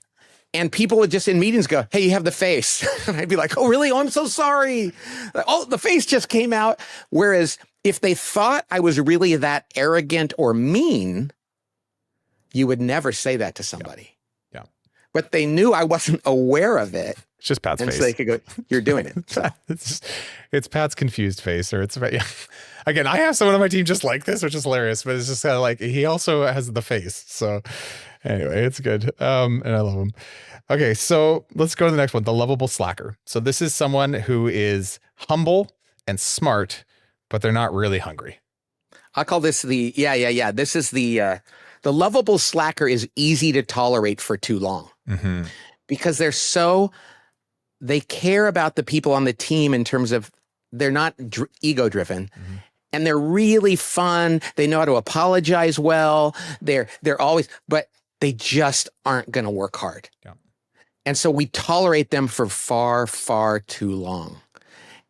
And people would just in meetings go, hey, you have the face. And I'd be like, oh, really? Oh, I'm so sorry. Oh, the face just came out. Whereas if they thought I was really that arrogant or mean, you would never say that to somebody. Yeah. But they knew I wasn't aware of it. It's just Pat's face. So they could go, you're doing it. So. It's Pat's confused face, or it's, yeah. Again, I have someone on my team just like this, which is hilarious, but it's just kind of like, he also has the face. So anyway, it's good. And I love him. Okay. So let's go to the next one, the lovable slacker. So this is someone who is humble and smart, but they're not really hungry. I call this this is the lovable slacker is easy to tolerate for too long because they care about the people on the team in terms of they're not ego driven and they're really fun. They know how to apologize well. They're always, but they just aren't going to work hard. Yeah. And so we tolerate them for far, far too long.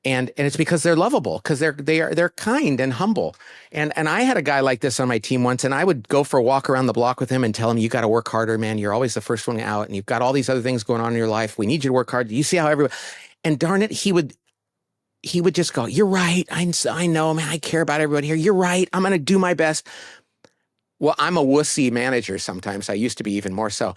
And it's because they're lovable, because they're kind and humble. And I had a guy like this on my team once, and I would go for a walk around the block with him and tell him, you got to work harder, man. You're always the first one out, and you've got all these other things going on in your life. We need you to work hard. You see how everyone, and darn it, he would just go, you're right. I know, man. I care about everyone here. You're right. I'm going to do my best. Well, I'm a wussy manager sometimes. I used to be even more so.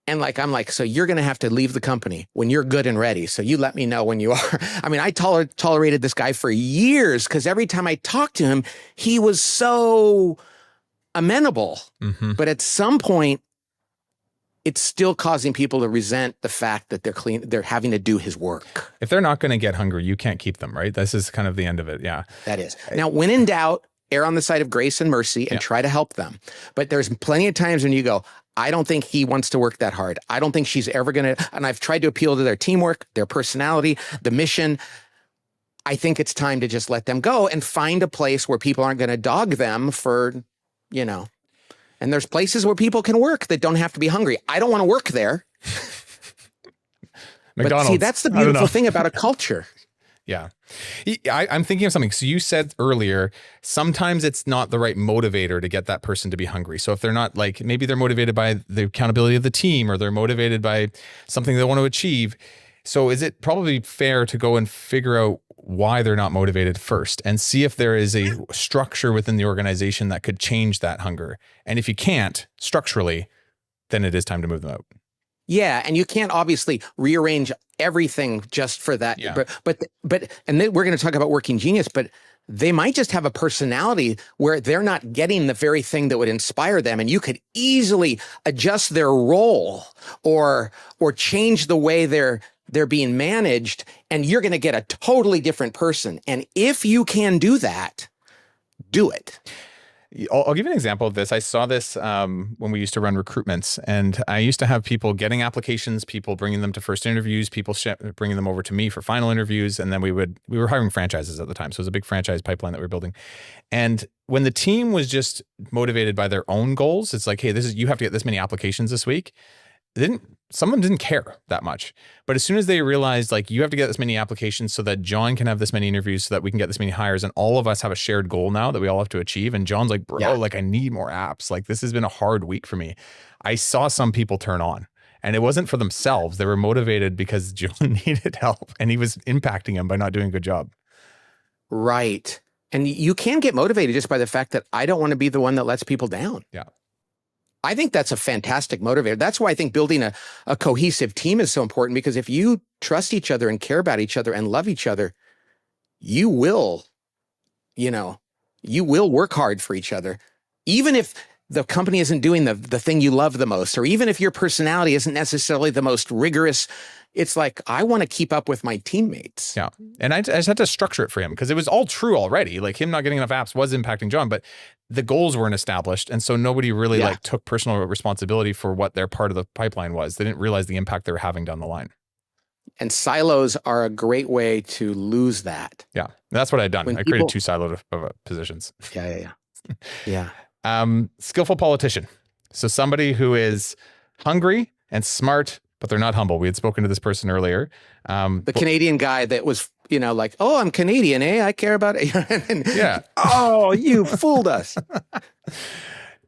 And I'm like, so you're going to have to leave the company when you're good and ready. So you let me know when you are. I mean, I tolerated this guy for years because every time I talked to him, he was so amenable. But at some point, it's still causing people to resent the fact that they're having to do his work. If they're not going to get hungry, you can't keep them, right? This is kind of the end of it. Yeah. That is. Now, when in doubt, err on the side of grace and mercy and try to help them. But there's plenty of times when you go, I don't think he wants to work that hard. I don't think she's ever going to. And I've tried to appeal to their teamwork, their personality, the mission. I think it's time to just let them go and find a place where people aren't going to dog them for, and there's places where people can work that don't have to be hungry. I don't want to work there. McDonald's. But see, that's the beautiful thing about a culture. Yeah. I'm thinking of something. So you said earlier, sometimes it's not the right motivator to get that person to be hungry. So if they're not maybe they're motivated by the accountability of the team or they're motivated by something they want to achieve. So is it probably fair to go and figure out why they're not motivated first and see if there is a structure within the organization that could change that hunger? And if you can't structurally, then it is time to move them out. Yeah, and you can't obviously rearrange everything just for that. Yeah. But and then we're going to talk about working genius, but they might just have a personality where they're not getting the very thing that would inspire them, and you could easily adjust their role or change the way they're being managed, and you're going to get a totally different person. And if you can do that, do it. I'll give you an example of this. I saw this when we used to run recruitments, and I used to have people getting applications, people bringing them to first interviews, people bringing them over to me for final interviews. And then we were hiring franchises at the time. So it was a big franchise pipeline that we were building. And when the team was just motivated by their own goals, it's like, hey, you have to get this many applications this week. some of them didn't care that much. But as soon as they realized, like, you have to get this many applications so that John can have this many interviews so that we can get this many hires, and all of us have a shared goal now that we all have to achieve. And John's like, bro, like, I need more apps. Like, this has been a hard week for me. I saw some people turn on, and it wasn't for themselves. They were motivated because John needed help, and he was impacting them by not doing a good job. Right. And you can get motivated just by the fact that I don't want to be the one that lets people down. Yeah. I think that's a fantastic motivator. That's why I think building a cohesive team is so important, because if you trust each other and care about each other and love each other, you will work hard for each other. Even if the company isn't doing the thing you love the most, or even if your personality isn't necessarily the most rigorous, it's like, I want to keep up with my teammates. Yeah. And I just had to structure it for him because it was all true already. Like, him not getting enough apps was impacting John, but the goals weren't established. And so nobody really like took personal responsibility for what their part of the pipeline was. They didn't realize the impact they were having down the line. And silos are a great way to lose that. Yeah. That's what I'd done. I created 2 siloed positions. Yeah. Skillful politician. So somebody who is hungry and smart, but they're not humble. We had spoken to this person earlier. The Canadian guy that was, like, oh, I'm Canadian, eh? I care about it. Yeah. Oh, you fooled us.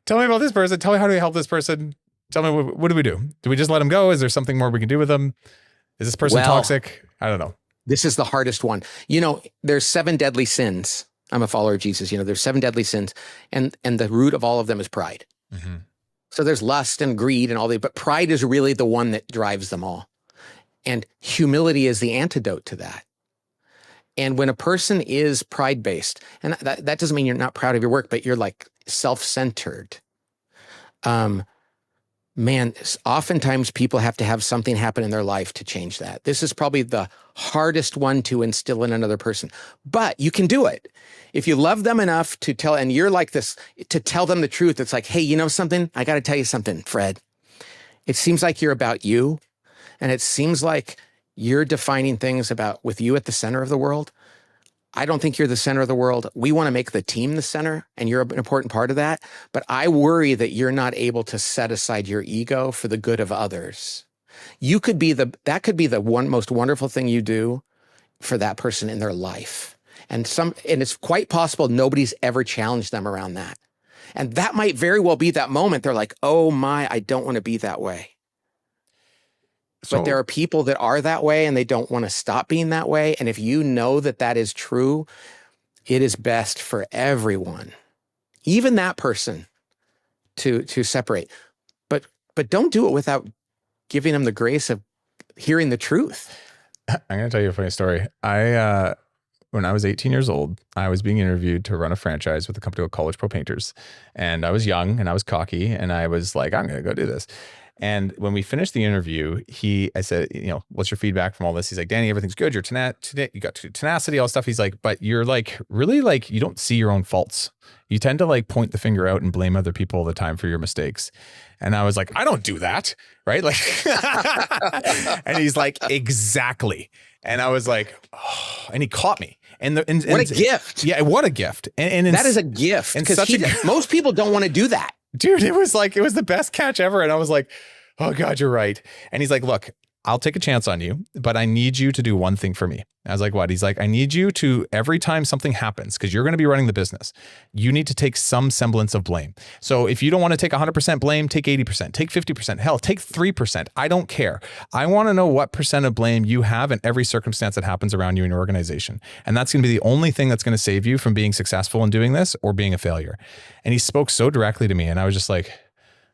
Tell me about this person. Tell me, how do we help this person? Tell me, what do we do? Do we just let him go? Is there something more we can do with them? Is this person toxic? I don't know. This is the hardest one. There's 7 deadly sins. I'm a follower of Jesus. There's 7 deadly sins, and the root of all of them is pride. Mm-hmm. So there's lust and greed and all that, but pride is really the one that drives them all. And humility is the antidote to that. And when a person is pride-based, and that doesn't mean you're not proud of your work, but you're like self-centered. Man, oftentimes people have to have something happen in their life to change that. This is probably the hardest one to instill in another person, but you can do it. If you love them enough to tell, and you're like this, to tell them the truth, it's like, hey, you know something? I got to tell you something, Fred. It seems like you're about you, and it seems like you're defining things with you at the center of the world. I don't think you're the center of the world. We want to make the team the center, and you're an important part of that. But I worry that you're not able to set aside your ego for the good of others. That could be the most wonderful thing you do for that person in their life. And it's quite possible nobody's ever challenged them around that. And that might very well be that moment. They're like, oh my, I don't want to be that way. But there are people that are that way and they don't want to stop being that way. And if you know that that is true, it is best for everyone, even that person, to separate. But don't do it without giving them the grace of hearing the truth. I'm going to tell you a funny story. When I was 18 years old, I was being interviewed to run a franchise with a company called College Pro Painters. And I was young and I was cocky and I was like, I'm going to go do this. And when we finished the interview, I said, what's your feedback from all this? He's like, Danny, everything's good. You're you got tenacity, all this stuff. He's like, but you're like, really, like, you don't see your own faults. You tend to like point the finger out and blame other people all the time for your mistakes. And I was like, I don't do that. Right. Like, and he's like, exactly. And I was like, oh, and he caught me. And what a gift. Yeah. What a gift. And that is a gift. Because most people don't want to do that. Dude, it was the best catch ever. And I was like, oh God, you're right. And he's like, look, I'll take a chance on you, but I need you to do one thing for me. I was like, what? He's like, I need you to, every time something happens, because you're going to be running the business, you need to take some semblance of blame. So if you don't want to take 100% blame, take 80%, take 50%, hell, take 3%. I don't care. I want to know what percent of blame you have in every circumstance that happens around you in your organization. And that's going to be the only thing that's going to save you from being successful in doing this or being a failure. And he spoke so directly to me. And I was just like,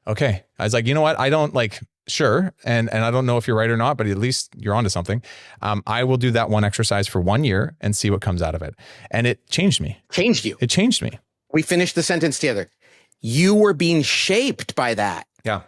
okay. I was like, you know what? I don't like, sure. And I don't know if you're right or not, but at least you're onto something. I will do that one exercise for 1 year and see what comes out of it. And it changed me. Changed you. It changed me. We finished the sentence together. You were being shaped by that. Yeah.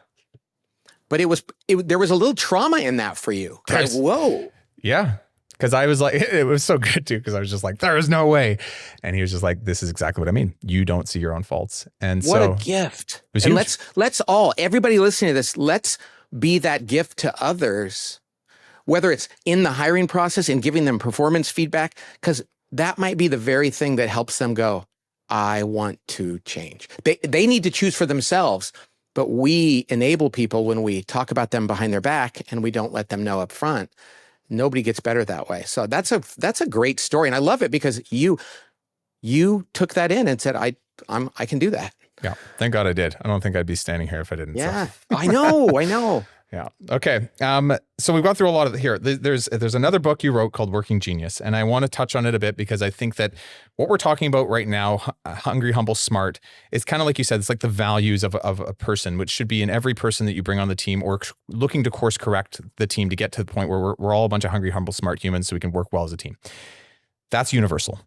But there was a little trauma in that for you. Like, whoa. Yeah. Because I was like, it was so good too. Because I was just like, there is no way. And he was just like, this is exactly what I mean. You don't see your own faults. And what a gift. And let's all, everybody listening to this, let's be that gift to others, whether it's in the hiring process and giving them performance feedback, because that might be the very thing that helps them go, I want to change. They need to choose for themselves, But we enable people when we talk about them behind their back and we don't let them know up front. Nobody gets better that way. So that's a great story. And I love it because you took that in and said, I can do that. Yeah. Thank God I did. I don't think I'd be standing here if I didn't. Yeah. So. I know. Yeah. Okay. So we've gone through a lot of it here. There's another book you wrote called Working Genius, and I want to touch on it a bit because I think that what we're talking about right now, hungry, humble, smart, is kind of like you said, it's like the values of a person, which should be in every person that you bring on the team, or looking to course correct the team to get to the point where we're all a bunch of hungry, humble, smart humans so we can work well as a team. That's universal.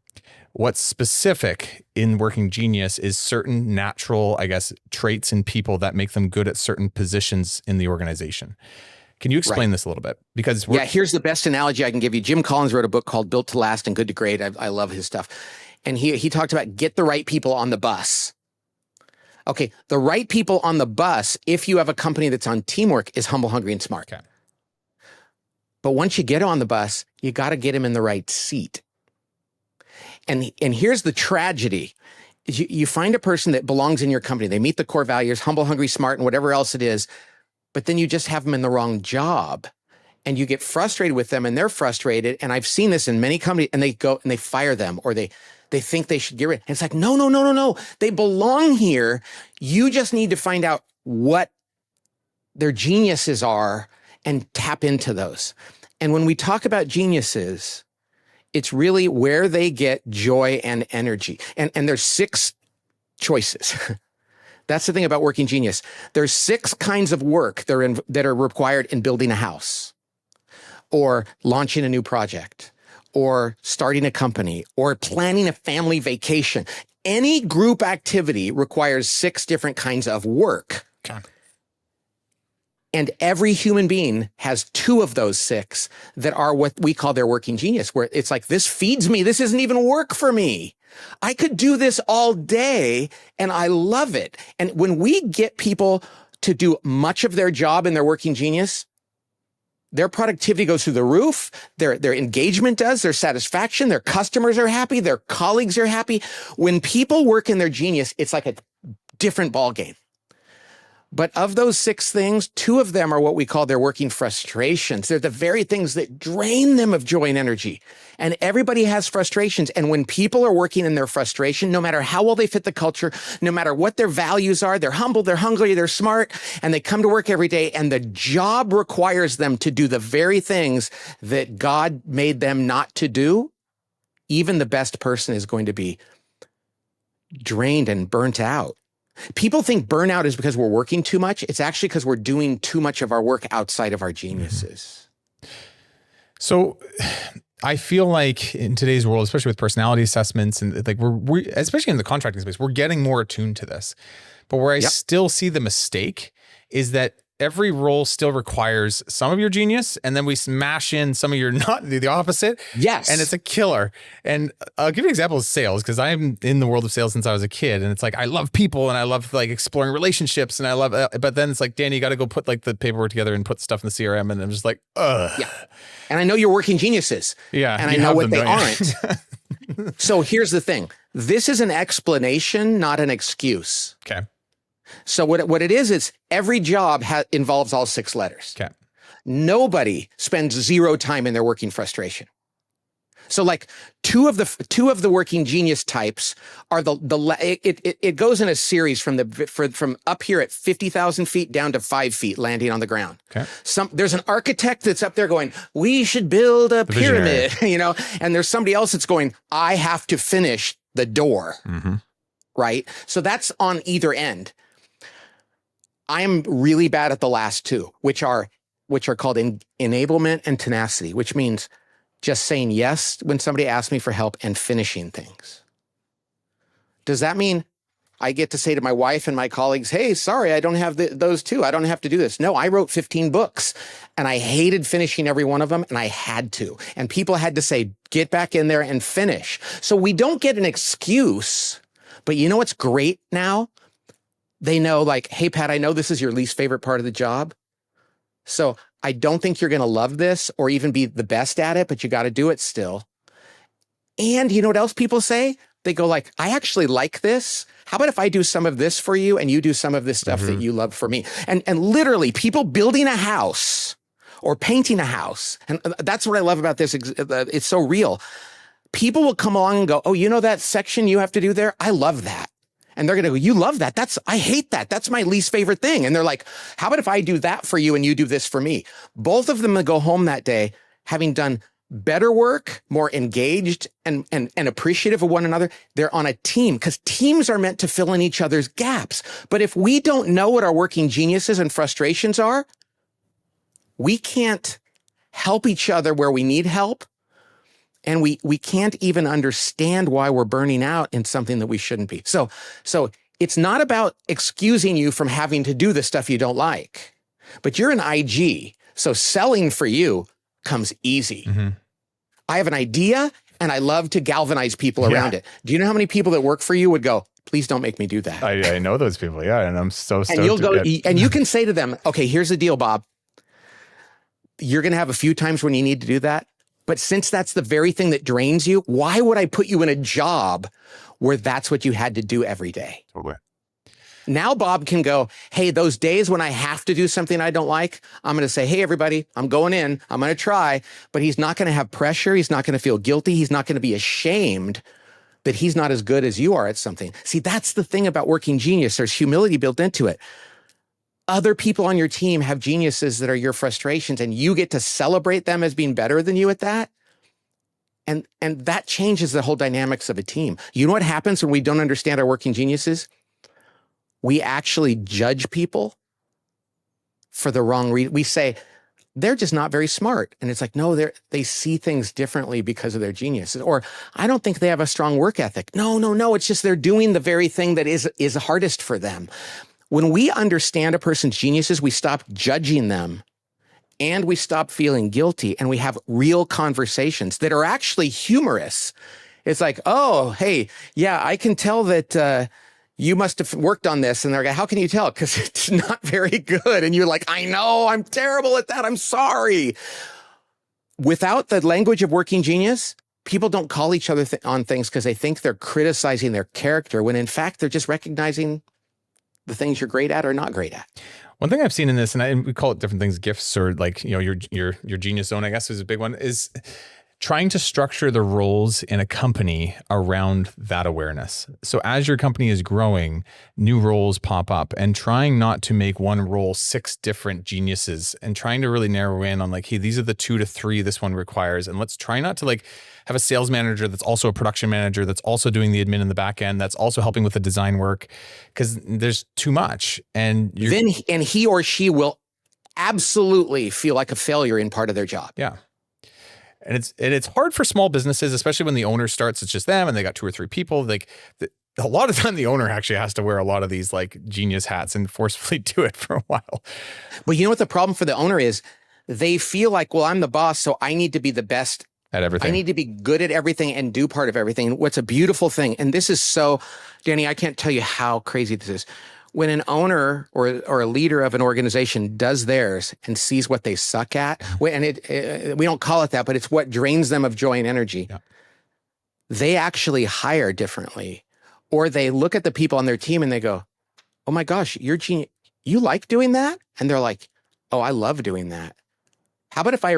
What's specific in Working Genius is certain natural, I guess, traits in people that make them good at certain positions in the organization. Can you explain this a little bit? Because here's the best analogy I can give you. Jim Collins wrote a book called Built to Last and Good to Great. I love his stuff. And he talked about get the right people on the bus. Okay, the right people on the bus, if you have a company that's on teamwork, is humble, hungry, and smart. Okay. But once you get on the bus, you got to get him in the right seat. And here's the tragedy. You find a person that belongs in your company. They meet the core values, humble, hungry, smart, and whatever else it is, but then you just have them in the wrong job. And you get frustrated with them and they're frustrated. And I've seen this in many companies, and they go and they fire them, or they think they should get rid. And it's like, no. They belong here. You just need to find out what their geniuses are and tap into those. And when we talk about geniuses, it's really where they get joy and energy. And there's 6 choices. That's the thing about Working Genius. There's 6 kinds of work that are required in building a house, or launching a new project, or starting a company, or planning a family vacation. Any group activity requires 6 different kinds of work. Okay. And every human being has 2 of those 6 that are what we call their working genius, where it's like, this feeds me. This isn't even work for me. I could do this all day and I love it. And when we get people to do much of their job in their working genius, their productivity goes through the roof. Their engagement does, their satisfaction, their customers are happy, their colleagues are happy. When people work in their genius, it's like a different ballgame. But of those 6 things, 2 of them are what we call their working frustrations. They're the very things that drain them of joy and energy. And everybody has frustrations. And when people are working in their frustration, no matter how well they fit the culture, no matter what their values are, they're humble, they're hungry, they're smart, and they come to work every day, and the job requires them to do the very things that God made them not to do, even the best person is going to be drained and burnt out. People think burnout is because we're working too much. It's actually because we're doing too much of our work outside of our geniuses. So I feel like in today's world, especially with personality assessments, and like we especially in the contracting space, we're getting more attuned to this. But where I still see the mistake is that every role still requires some of your genius, and then we smash in some of your not the opposite. Yes. And it's a killer. And I'll give you an example of sales, because I'm in the world of sales since I was a kid. And it's like, I love people and I love like exploring relationships and I love, but then it's like, Danny, you got to go put like the paperwork together and put stuff in the CRM. And I'm just like, ugh. Yeah. And I know you're working geniuses. Yeah. And I know what they aren't. So here's the thing. This is an explanation, not an excuse. Okay. So what it is every job involves all 6 letters. Okay. Nobody spends 0 time in their working frustration. So like two of the working genius types are it goes in a series from up here at 50,000 feet down to 5 feet landing on the ground. Okay. There's an architect that's up there going, we should build a pyramid, and there's somebody else that's going, I have to finish the door. Mm-hmm. Right. So that's on either end. I'm really bad at the last 2, which are called enablement and tenacity, which means just saying yes when somebody asks me for help and finishing things. Does that mean I get to say to my wife and my colleagues, hey, sorry, I don't have those 2. I don't have to do this. No, I wrote 15 books and I hated finishing every one of them, and I had to. And people had to say, get back in there and finish. So we don't get an excuse, but you know what's great now? They know, like, hey, Pat, I know this is your least favorite part of the job. So I don't think you're going to love this or even be the best at it, but you got to do it still. And you know what else people say? they go like, I actually like this. How about if I do some of this for you and you do some of this stuff that you love for me? And literally people building a house or painting a house. And that's what I love about this. It's so real. People will come along and go, oh, you know that section you have to do there? I love that. And they're going to go, you love that. I hate that. That's my least favorite thing. And they're like, how about if I do that for you and you do this for me? Both of them will go home that day having done better work, more engaged and appreciative of one another. They're on a team because teams are meant to fill in each other's gaps. But if we don't know what our working geniuses and frustrations are, we can't help each other where we need help. And we can't even understand why we're burning out in something that we shouldn't be. So it's not about excusing you from having to do the stuff you don't like, but you're an IG. So selling for you comes easy. I have an idea and I love to galvanize people around it. Do you know how many people that work for you would go, please don't make me do that? I know those people. Yeah. And I'm so stoked. And you'll go, and you can say to them, okay, here's the deal, Bob. You're going to have a few times when you need to do that. But since that's the very thing that drains you, why would I put you in a job where that's what you had to do every day? Totally. Now Bob can go, hey, those days when I have to do something I don't like, I'm going to say, hey, everybody, I'm going in. I'm going to try. But he's not going to have pressure. He's not going to feel guilty. He's not going to be ashamed that he's not as good as you are at something. See, that's the thing about working genius. There's humility built into it. Other people on your team have geniuses that are your frustrations, and you get to celebrate them as being better than you at that. And that changes the whole dynamics of a team. You know what happens when we don't understand our working geniuses? We actually judge people for the wrong reason. We say, they're just not very smart. And it's like, no, they see things differently because of their geniuses. Or I don't think they have a strong work ethic. No. It's just they're doing the very thing that is hardest for them. When we understand a person's geniuses, we stop judging them and we stop feeling guilty, and we have real conversations that are actually humorous. It's like, oh, hey, yeah, I can tell that you must have worked on this. And they're like, how can you tell? Because it's not very good. And you're like, I know, I'm terrible at that. I'm sorry. Without the language of working genius, people don't call each other on things because they think they're criticizing their character, when in fact, they're just recognizing the things you're great at or not great at. One thing I've seen in this, and we call it different things, gifts, or like, you know, your genius zone, I guess, is a big one, is trying to structure the roles in a company around that awareness. So as your company is growing, new roles pop up, and trying not to make one role 6 different geniuses, and trying to really narrow in on like, hey, these are the 2 to 3 this one requires. And let's try not to like have a sales manager that's also a production manager, that's also doing the admin in the back end, that's also helping with the design work, because there's too much. And then he or she will absolutely feel like a failure in part of their job. Yeah. And it's hard for small businesses, especially when the owner starts, it's just them and they got 2 or 3 people. Like a lot of time the owner actually has to wear a lot of these like genius hats and forcefully do it for a while. But you know what the problem for the owner is? They feel like, well, I'm the boss, so I need to be the best at everything. I need to be good at everything and do part of everything. And what's a beautiful thing, and this is so, Danny, I can't tell you how crazy this is. When an owner or a leader of an organization does theirs and sees what they suck at, and we don't call it that, but it's what drains them of joy and energy. Yeah. They actually hire differently, or they look at the people on their team and they go, "Oh my gosh, you're genius. You like doing that?" And they're like, "Oh, I love doing that. How about if I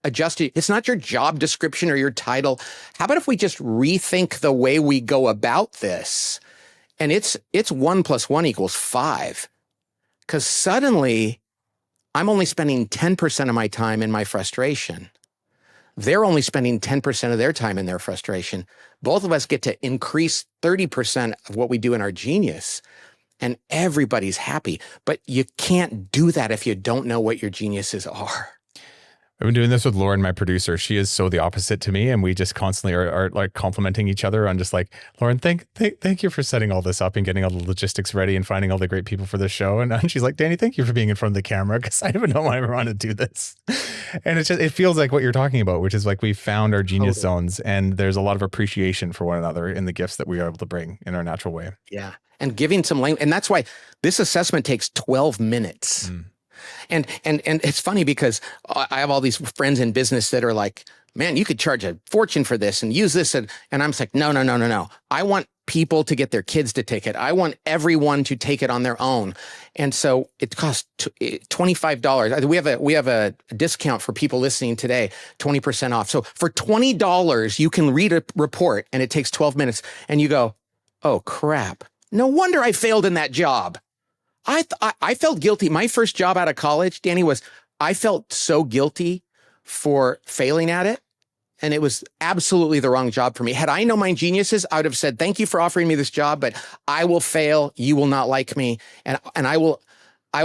adjust it? It's not your job description or your title. How about if we just rethink the way we go about this?" And it's 1 + 1 = 5. Because suddenly I'm only spending 10% of my time in my frustration. They're only spending 10% of their time in their frustration. Both of us get to increase 30% of what we do in our genius. And everybody's happy. But you can't do that if you don't know what your geniuses are. I've been doing this with Lauren, my producer. She is so the opposite to me, and we just constantly are like complimenting each other on just like, Lauren, thank you for setting all this up and getting all the logistics ready and finding all the great people for this show. And she's like, Danny, thank you for being in front of the camera, because I don't know why I want to do this. And it feels like what you're talking about, which is like we found our genius zones, and there's a lot of appreciation for one another in the gifts that we are able to bring in our natural way. Yeah, and giving some language, and that's why this assessment takes 12 minutes. And it's funny because I have all these friends in business that are like, man, you could charge a fortune for this and use this. And I'm just like, no. I want people to get their kids to take it. I want everyone to take it on their own. And so it costs $25. We have a discount for people listening today, 20% off. So for $20, you can read a report and it takes 12 minutes and you go, oh crap. No wonder I failed in that job. I felt guilty. My first job out of college, Danny, I felt so guilty for failing at it. And it was absolutely the wrong job for me. Had I known my geniuses, I would have said, thank you for offering me this job, but I will fail. You will not like me. And I will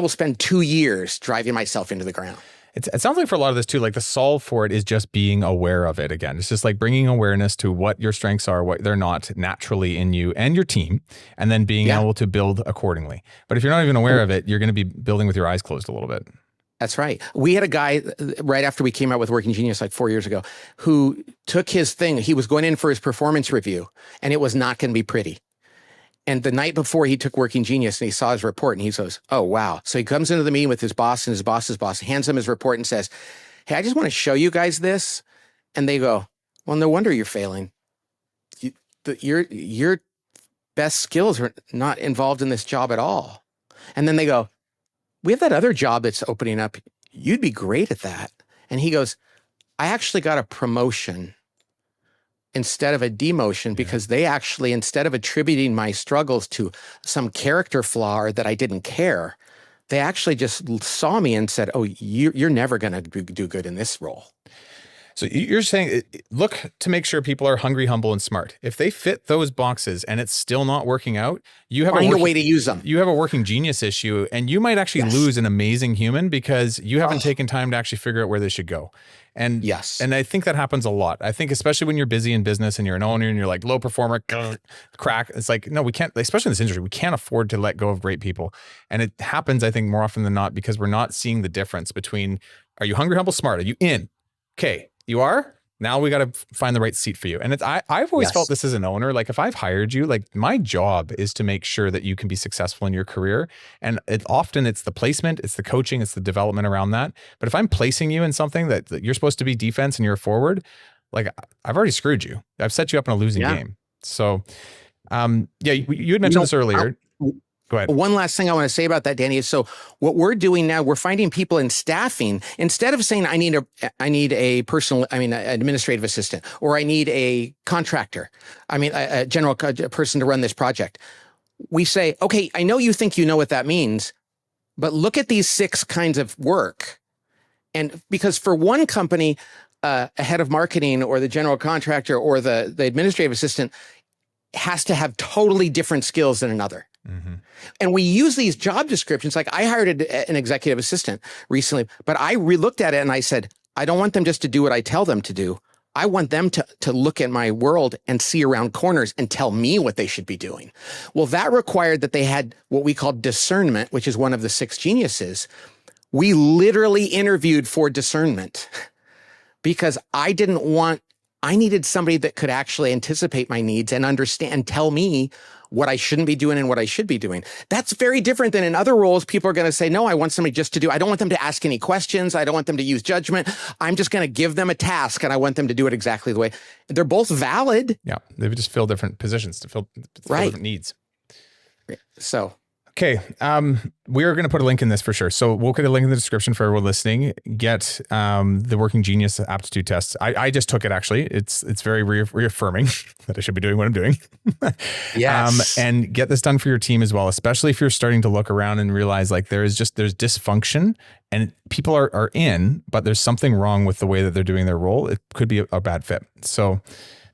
spend 2 years driving myself into the ground. It sounds like for a lot of this too, like the solve for it is just being aware of it again. It's just like bringing awareness to what your strengths are, what they're not naturally in you and your team, and then being able to build accordingly. But if you're not even aware of it, you're going to be building with your eyes closed a little bit. That's right. We had a guy right after we came out with Working Genius like 4 years ago who took his thing. He was going in for his performance review and it was not going to be pretty. And the night before he took Working Genius and he saw his report and he goes, oh, wow. So he comes into the meeting with his boss and his boss's boss, hands him his report and says, hey, I just want to show you guys this. And they go, well, no wonder you're failing. Your best skills are not involved in this job at all. And then they go, we have that other job that's opening up. You'd be great at that. And he goes, I actually got a promotion instead of a demotion because they actually, instead of attributing my struggles to some character flaw or that I didn't care, they actually just saw me and said, oh, you're never going to do good in this role. So you're saying, look to make sure people are hungry, humble, and smart. If they fit those boxes and it's still not working out, you have a way to use them. You have a working genius issue, and you might actually lose an amazing human because you haven't taken time to actually figure out where they should go. And and I think that happens a lot. I think especially when you're busy in business and you're an owner and you're like low performer, crack. It's like, no, we can't, especially in this industry, we can't afford to let go of great people. And it happens, I think, more often than not because we're not seeing the difference between, are you hungry, humble, smart? Are you in? Okay. You are? Now we got to find the right seat for you. And I've always felt this as an owner. Like if I've hired you, like my job is to make sure that you can be successful in your career. And often it's the placement, it's the coaching, it's the development around that. But if I'm placing you in something that you're supposed to be defense and you're forward, like I've already screwed you. I've set you up in a losing game. So you had mentioned this earlier. Go ahead. One last thing I want to say about that, Danny, is so what we're doing now, we're finding people in staffing, instead of saying, I need an administrative assistant, or I need a contractor, a general person to run this project. We say, okay, I know you think you know what that means, but look at these 6 kinds of work. And because for one company, a head of marketing or the general contractor or the administrative assistant has to have totally different skills than another. Mm-hmm. And we use these job descriptions. Like I hired an executive assistant recently, but I re-looked at it and I said, I don't want them just to do what I tell them to do. I want them to look at my world and see around corners and tell me what they should be doing. Well, that required that they had what we call discernment, which is one of the 6 geniuses. We literally interviewed for discernment because I needed somebody that could actually anticipate my needs and understand, tell me what I shouldn't be doing and what I should be doing. That's very different than in other roles. People are going to say, no, I want somebody just to do, I don't want them to ask any questions. I don't want them to use judgment. I'm just going to give them a task and I want them to do it exactly the way. They're both valid. Yeah. They would just fill different positions to fill different needs. So. Okay. We are going to put a link in this for sure. So we'll put a link in the description for everyone listening. Get the Working Genius aptitude test. I just took it actually. It's very reaffirming that I should be doing what I'm doing. Yes. And get this done for your team as well, especially if you're starting to look around and realize like there's dysfunction and people are in, but there's something wrong with the way that they're doing their role. It could be a bad fit. So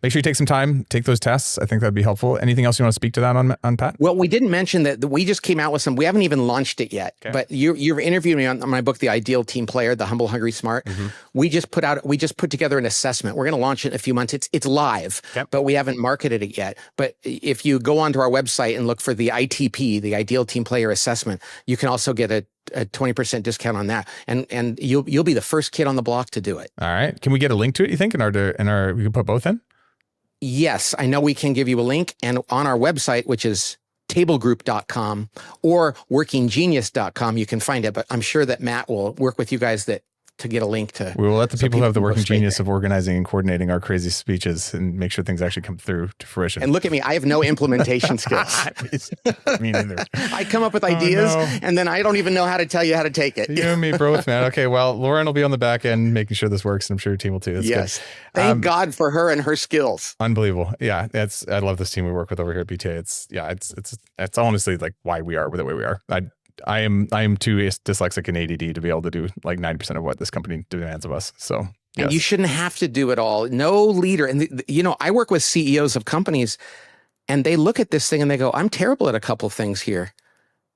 make sure you take some time, take those tests. I think that'd be helpful. Anything else you want to speak to that on Pat? Well, we didn't mention that we just came out with some, we haven't even launched it yet, but you're interviewing me on my book, The Ideal Team Player, The Humble, Hungry, Smart. Mm-hmm. We just put together an assessment. We're going to launch it in a few months. It's live, but we haven't marketed it yet. But if you go onto our website and look for the ITP, the Ideal Team Player Assessment, you can also get a 20% discount on that. And you'll be the first kid on the block to do it. All right. Can we get a link to it, you think? We can put both in? Yes, I know we can give you a link, and on our website, which is tablegroup.com or workinggenius.com, you can find it, but I'm sure that Matt will work with you guys that to get a link to. We will let the people who have the can go working straight genius there. of organizing and coordinating our crazy speeches and make sure things actually come through to fruition. And look at me, I have no implementation skills. Me neither. I come up with ideas no. and then I don't even know how to tell you how to take it. You and me both, man. Okay, well, Lauren will be on the back end making sure this works, and I'm sure your team will too. That's Yes. good. Thank God for her and her skills. Unbelievable. Yeah, I love this team we work with over here at BTA. It's honestly like why we are the way we are. I am too dyslexic and ADD to be able to do like 90% of what this company demands of us. So, And you shouldn't have to do it all. No leader. And I work with CEOs of companies and they look at this thing and they go, I'm terrible at a couple things here.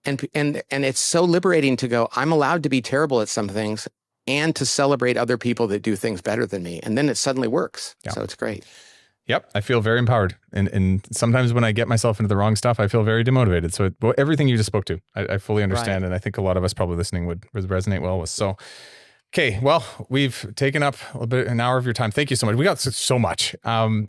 And it's so liberating to go, I'm allowed to be terrible at some things and to celebrate other people that do things better than me. And then it suddenly works. Yeah. So it's great. Yep. I feel very empowered. And sometimes when I get myself into the wrong stuff, I feel very demotivated. So everything you just spoke to, I fully understand. Right. And I think a lot of us probably listening would resonate well with. So, okay. Well, we've taken up a bit, an hour of your time. Thank you so much. We got so much.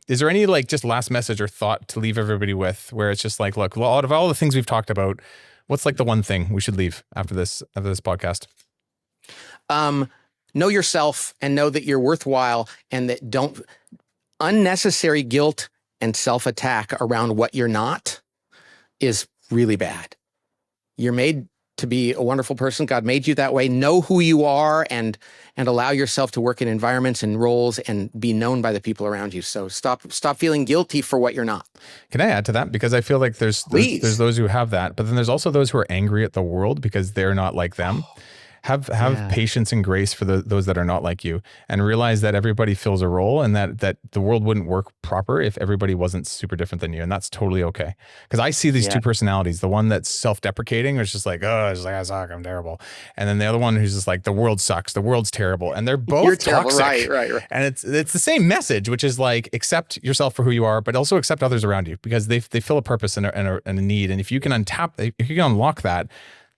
Is there any like just last message or thought to leave everybody with where it's just like, look, out of all the things we've talked about, what's like the one thing we should leave after this podcast? Know yourself and know that you're worthwhile and that don't unnecessary guilt and self-attack around what you're not is really bad. You're made to be a wonderful person. God made you that way. Know who you are and allow yourself to work in environments and roles and be known by the people around you. So stop feeling guilty for what you're not. Can I add to that? Because I feel like there's those who have that, but then there's also those who are angry at the world because they're not like them. Have patience and grace for those that are not like you, and realize that everybody fills a role, and that the world wouldn't work proper if everybody wasn't super different than you, and that's totally okay. Because I see these two personalities: the one that's self-deprecating, or it's just like, I suck, I'm terrible, and then the other one who's just like, the world sucks, the world's terrible, and they're both toxic. Right. And it's the same message, which is like, accept yourself for who you are, but also accept others around you because they fill a purpose and a need, and if you can unlock that.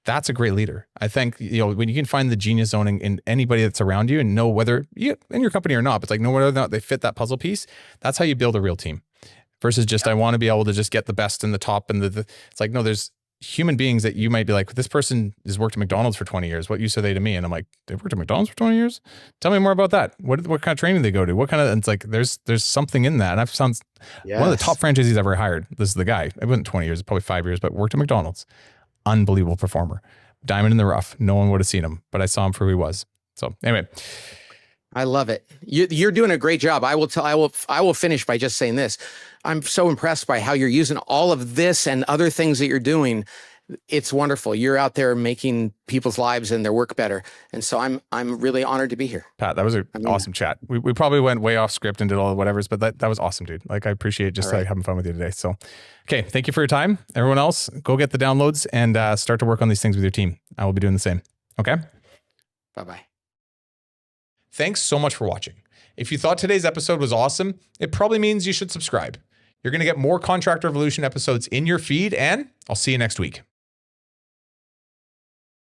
That's a great leader. I think, when you can find the genius zoning in anybody that's around you and know whether you in your company or not, but it's like know whether or not they fit that puzzle piece. That's how you build a real team versus just, I want to be able to just get the best and the top and it's like, no, there's human beings that you might be like, this person has worked at McDonald's for 20 years. What use are they to me? And I'm like, they've worked at McDonald's for 20 years. Tell me more about that. What kind of training they go to? What kind of, and it's like, there's something in that. And I've found one of the top franchisees I've ever hired. This is the guy. It wasn't 20 years, probably 5 years, but worked at McDonald's. Unbelievable performer. Diamond in the rough. No one would have seen him, but I saw him for who he was. So anyway, I love it. You're doing a great job. I will finish by just saying this. I'm so impressed by how you're using all of this and other things that you're doing. It's wonderful. You're out there making people's lives and their work better. And so I'm really honored to be here. Pat, that was an awesome chat. We probably went way off script and did all the whatevers, but that was awesome, dude. Like I appreciate just having fun with you today. So, okay. Thank you for your time. Everyone else, go get the downloads and start to work on these things with your team. I will be doing the same. Okay. Bye-bye. Thanks so much for watching. If you thought today's episode was awesome, it probably means you should subscribe. You're going to get more Contractor Evolution episodes in your feed, and I'll see you next week.